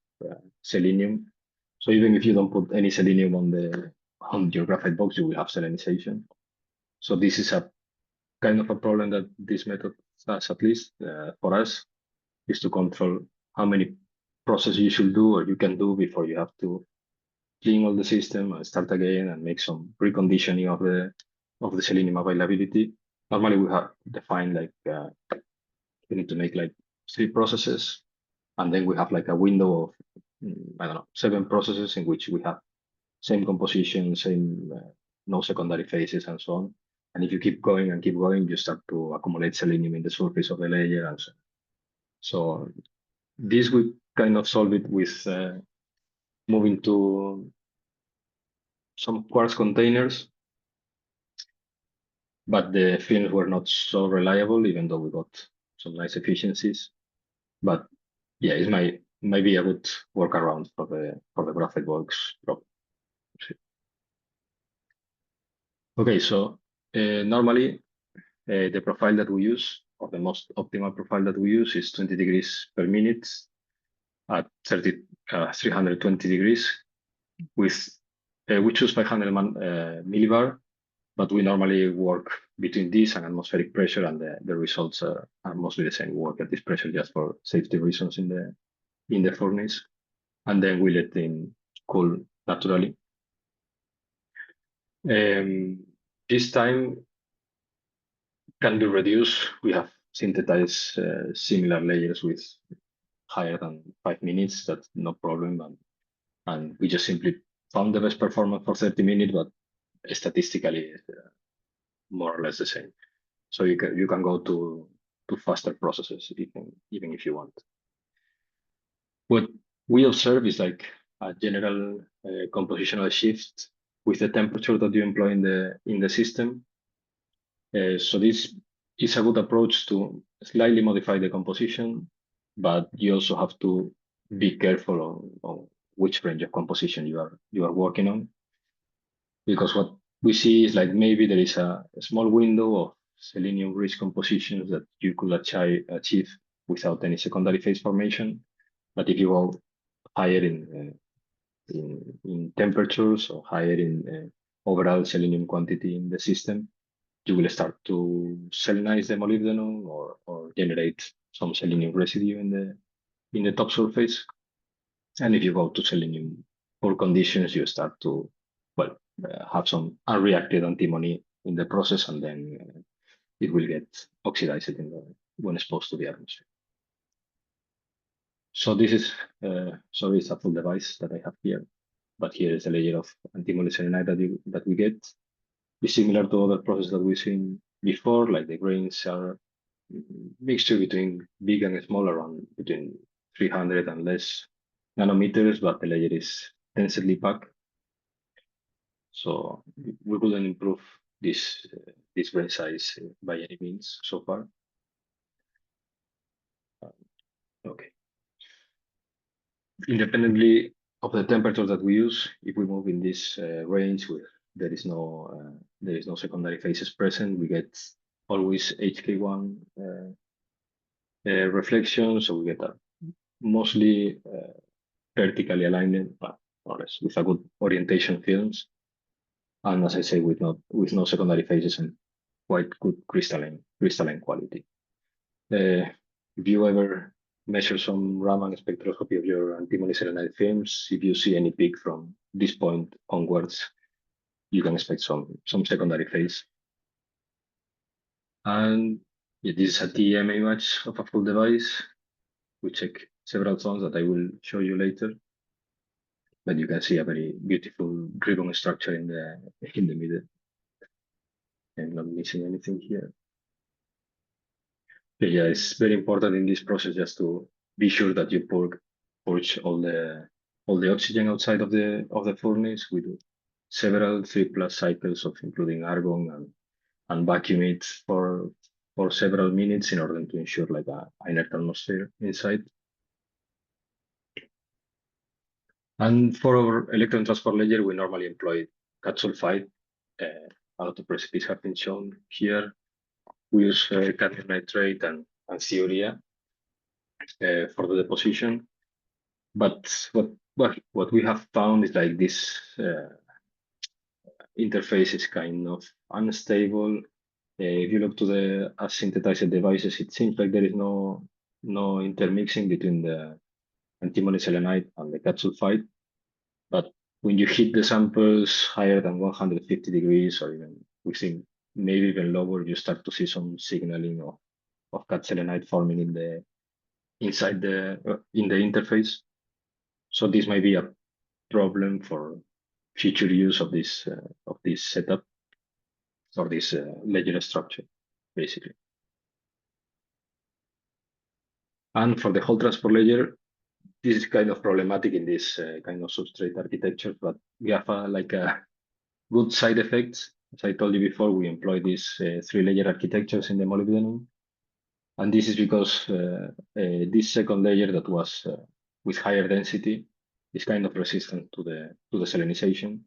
selenium. So even if you don't put any selenium on your graphite box, you will have selenization. So this is a kind of a problem that this method has, at least for us, is to control how many processes you should do or you can do before you have to clean all the system and start again and make some preconditioning of the selenium availability. Normally we have defined like we need to make like 3 processes, and then we have like a window of I don't know, 7 processes in which we have same composition, same no secondary phases and so on. And if you keep going, you start to accumulate selenium in the surface of the layer and so on. So this we kind of solve it with moving to some quartz containers, but the films were not so reliable, even though we got some nice efficiencies. But yeah, it might be a good workaround for the graphite box problem. Okay, so normally the profile that we use, or the most optimal profile that we use, is 20 degrees per minute at 320 degrees. With we choose 500 millibar, but we normally work between this and atmospheric pressure, and the results are mostly the same. We work at this pressure just for safety reasons in the furnace, and then we let them cool naturally. This time can be reduced. We have synthesized similar layers with higher than 5 minutes. That's no problem, and we just simply found the best performance for 30 minutes, but statistically more or less the same. So you can go to faster processes even if you want. What we observe is like a general compositional shift with the temperature that you employ in the system. So this is a good approach to slightly modify the composition, but you also have to be careful on which range of composition you are working on, because what we see is like maybe there is a small window of selenium-rich compositions that you could achieve without any secondary phase formation. But if you go higher in temperatures or higher in overall selenium quantity in the system, you will start to selenize the molybdenum or generate some selenium residue in the top surface. And if you go to selenium poor conditions, you start to have some unreacted antimony in the process, and then it will get oxidized when exposed to the atmosphere. So this is, sorry, it's a full device that I have here, but here is a layer of antimony selenide that we get. It's similar to other processes that we've seen before, like the grains are mixture between big and small, around between 300 and less nanometers, but the layer is densely packed. So we couldn't improve this grain size by any means so far. Okay. Independently of the temperature that we use, if we move in this range where there is no secondary phases present, we get always HK1 reflection, so we get a mostly vertically aligned, more or less, with a good orientation films, and as I say, with no secondary phases and quite good crystalline quality. If you ever measure some Raman spectroscopy of your antimony selenide films, if you see any peak from this point onwards, you can expect some secondary phase. And yeah, this is a TEM image of a full device. We check several zones that I will show you later, but you can see a very beautiful ribbon structure in the middle. I'm not missing anything here. But yeah, it's very important in this process just to be sure that you purge all the oxygen outside of the furnace. We do several 3+ cycles of including argon and vacuum it for several minutes in order to ensure like a inert atmosphere inside. And for our electron transport layer, we normally employ cat sulfide. A lot of recipes have been shown here. We use cadmium nitrate and thiourea for the deposition. But what we have found is like this interface is kind of unstable. If you look to the synthesized devices, it seems like there is no intermixing between the antimony selenide and the cat sulfide. But when you heat the samples higher than 150 degrees, or even we think maybe even lower, you start to see some signaling of cat selenide forming in the interface. So this might be a problem for future use of this setup or this layer structure, basically. And for the whole transport layer, this is kind of problematic in this kind of substrate architecture, but we have a good side effects. As I told you before, we employ these 3-layer architectures in the molybdenum. And this is because this second layer that was with higher density is kind of resistant to the selenization.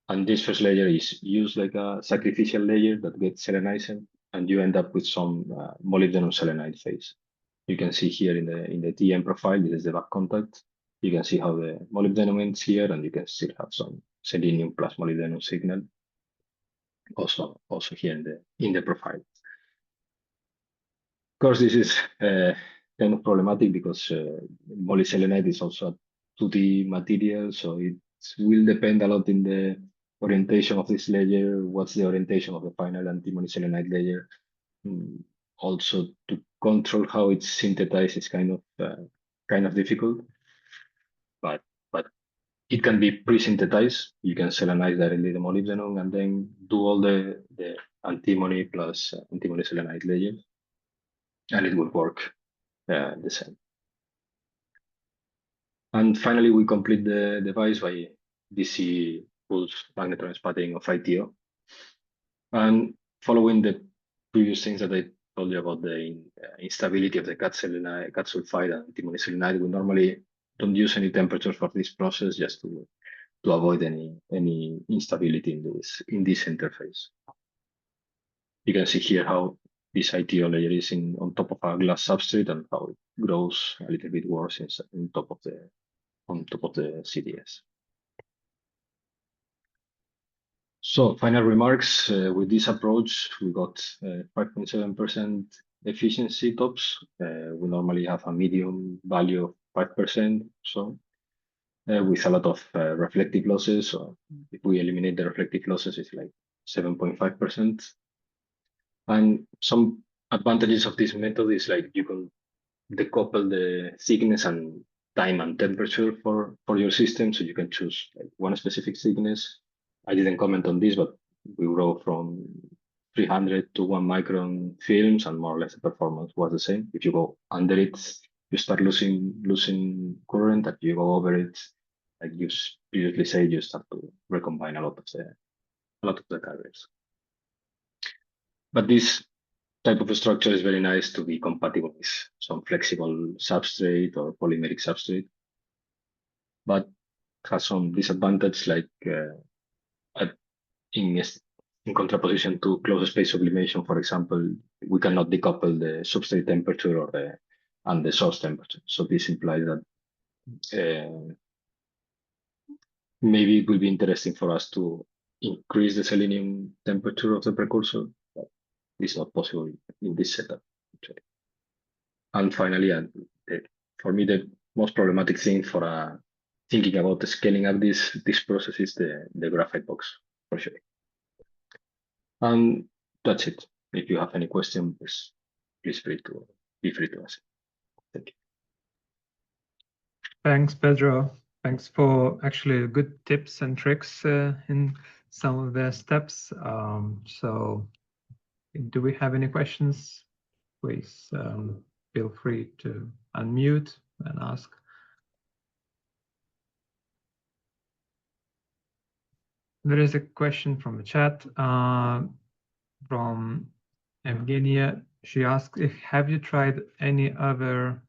And this first layer is used like a sacrificial layer that gets selenized, and you end up with some molybdenum selenide phase. You can see here in the TM profile, this is the back contact. You can see how the molybdenum ends here, and you can still have some selenium plus molybdenum signal. Also here in the profile. Of course, this is kind of problematic because molyselenide is also a 2D material, so it will depend a lot in the orientation of this layer. What's the orientation of the final antimony selenide layer? Also, to control how it's synthesized is kind of difficult, but it can be pre-synthesized. You can selenize directly the molybdenum and then do all the antimony plus antimony selenide layers, and it will work the same. And finally, we complete the device by DC pulse magnetron spatting of ITO. And following the previous things that I told you about the instability of the cat sulfide and antimony selenide, we normally don't use any temperature for this process just to avoid any instability in this interface. You can see here how this ITO layer is on top of a glass substrate and how it grows a little bit worse on top of the CDS. So final remarks, with this approach, we got 5.7% efficiency tops. We normally have a medium value of 5%, so with a lot of reflective losses. So if we eliminate the reflective losses, it's like 7.5%. And some advantages of this method is like you can decouple the thickness and time and temperature for your system. So you can choose like one specific thickness. I didn't comment on this, but we grow from 300 to 1 micron films, and more or less the performance was the same. If you go under it, you start losing current. If you go over it, like you previously said, you start to recombine a lot of the carriers. But this type of structure is very nice to be compatible with some flexible substrate or polymeric substrate, but has some disadvantage, like in contraposition to closed space sublimation, for example, we cannot decouple the substrate temperature and the source temperature. So this implies that maybe it will be interesting for us to increase the selenium temperature of the precursor, but it's not possible in this setup. And finally, for me, the most problematic thing for thinking about scaling up this process is the graphite box, for sure. And that's it. If you have any questions, please be free to ask. Thank you. Thanks, Pedro. Thanks for actually good tips and tricks in some of the steps. So do we have any questions? Please feel free to unmute and ask. There is a question from the chat from Evgenia. She asks, have you tried any other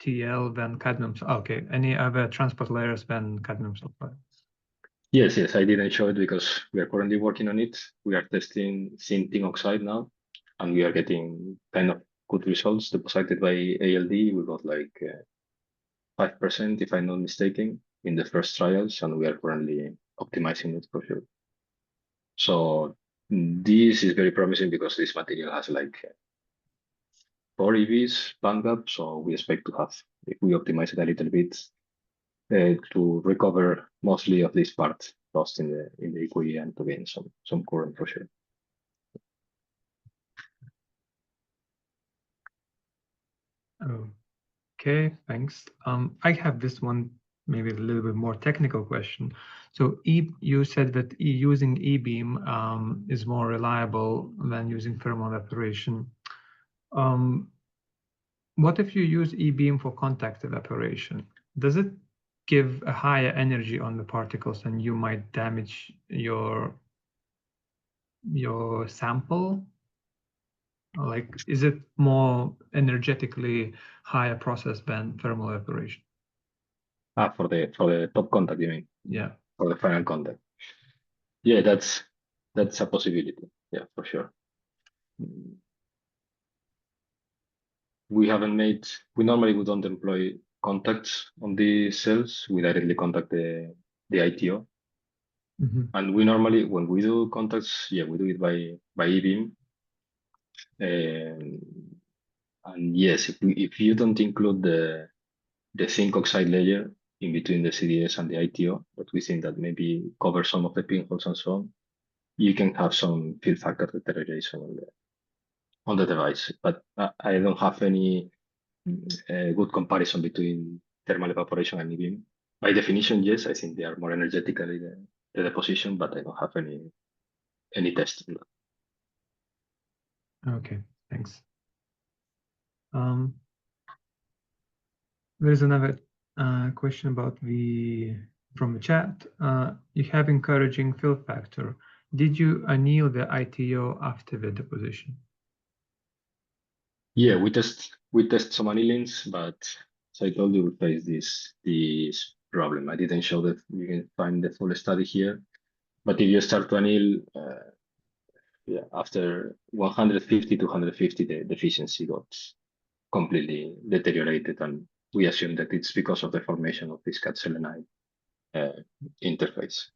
TL than cadmium? Okay, any other transport layers than cadmium sulfide? Yes, I didn't show it because we are currently working on it. We are testing tin oxide now, and we are getting kind of good results. Deposited by ALD, we got like 5%, if I'm not mistaken, in the first trials, and we are currently optimizing it for sure. So this is very promising because this material has like 4 EVs band gap, so we expect to have, if we optimize it a little bit, to recover mostly of this part lost in the EQE and to gain some current for sure. Okay, thanks. I have this one, maybe a little bit more technical question. So you said that using E-beam is more reliable than using thermal evaporation. What if you use E-beam for contact evaporation? Does it give a higher energy on the particles and you might damage your sample? Like, is it more energetically higher process than thermal evaporation? For the top contact, you mean? Yeah. For the final contact. Yeah, that's a possibility. Yeah, for sure. We normally don't employ contacts on these cells. We directly contact the ITO. Mm-hmm. And we normally, when we do contacts, we do it by E-beam. And yes, if you don't include the zinc oxide layer in between the CDS and the ITO, but we think that maybe cover some of the pinholes and so on, you can have some field factor deterioration on the device. But I don't have any good comparison between thermal evaporation and E-beam. By definition, yes, I think they are more energetically the deposition, but I don't have any test on that. Okay, thanks. There's another question about from the chat. You have encouraging fill factor. Did you anneal the ITO after the deposition? Yeah, we test some annealings, but as I told you, we face this problem. I didn't show that you can find the full study here, but if you start to anneal, after 150 to 150, the efficiency got completely deteriorated, and we assume that it's because of the formation of this cat selenide interface.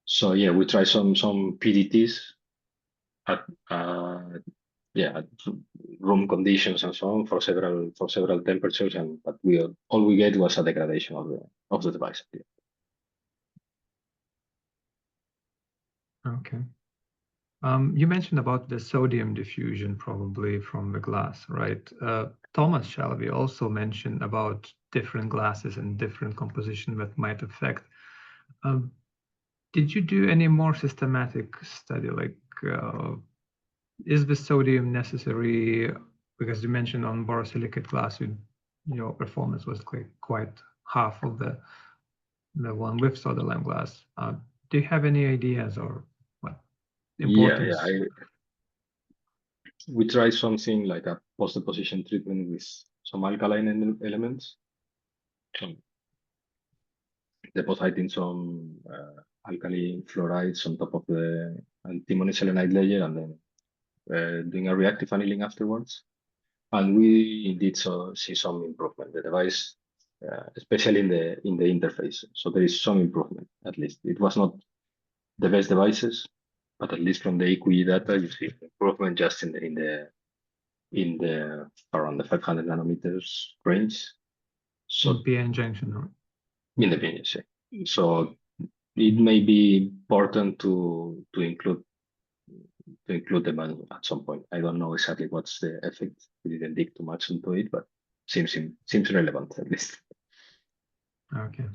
So yeah, we try some PDTs at room conditions and so on for several temperatures, but all we get was a degradation of the device. Okay. You mentioned about the sodium diffusion probably from the glass, right? Thomas Shelby also mentioned about different glasses and different composition that might affect. Did you do any more systematic study? Like, is the sodium necessary? Because you mentioned on borosilicate glass, your performance was quite half of the one with soda lime glass. Do you have any ideas or what? Importance? We tried something like a post-deposition treatment with some alkaline elements, depositing some alkali fluorides on top of the antimony selenide layer, and then doing a reactive annealing afterwards. And we indeed see some improvement. The device, especially in the interface, so there is some improvement. At least it was not the best devices, but at least from the EQE data, you see improvement just in the around the 500 nanometers range. So PN junction, right? In the PN, yeah. So it may be important to include them at some point. I don't know exactly what's the effect. We didn't dig too much into it, but seems relevant at least. Okay,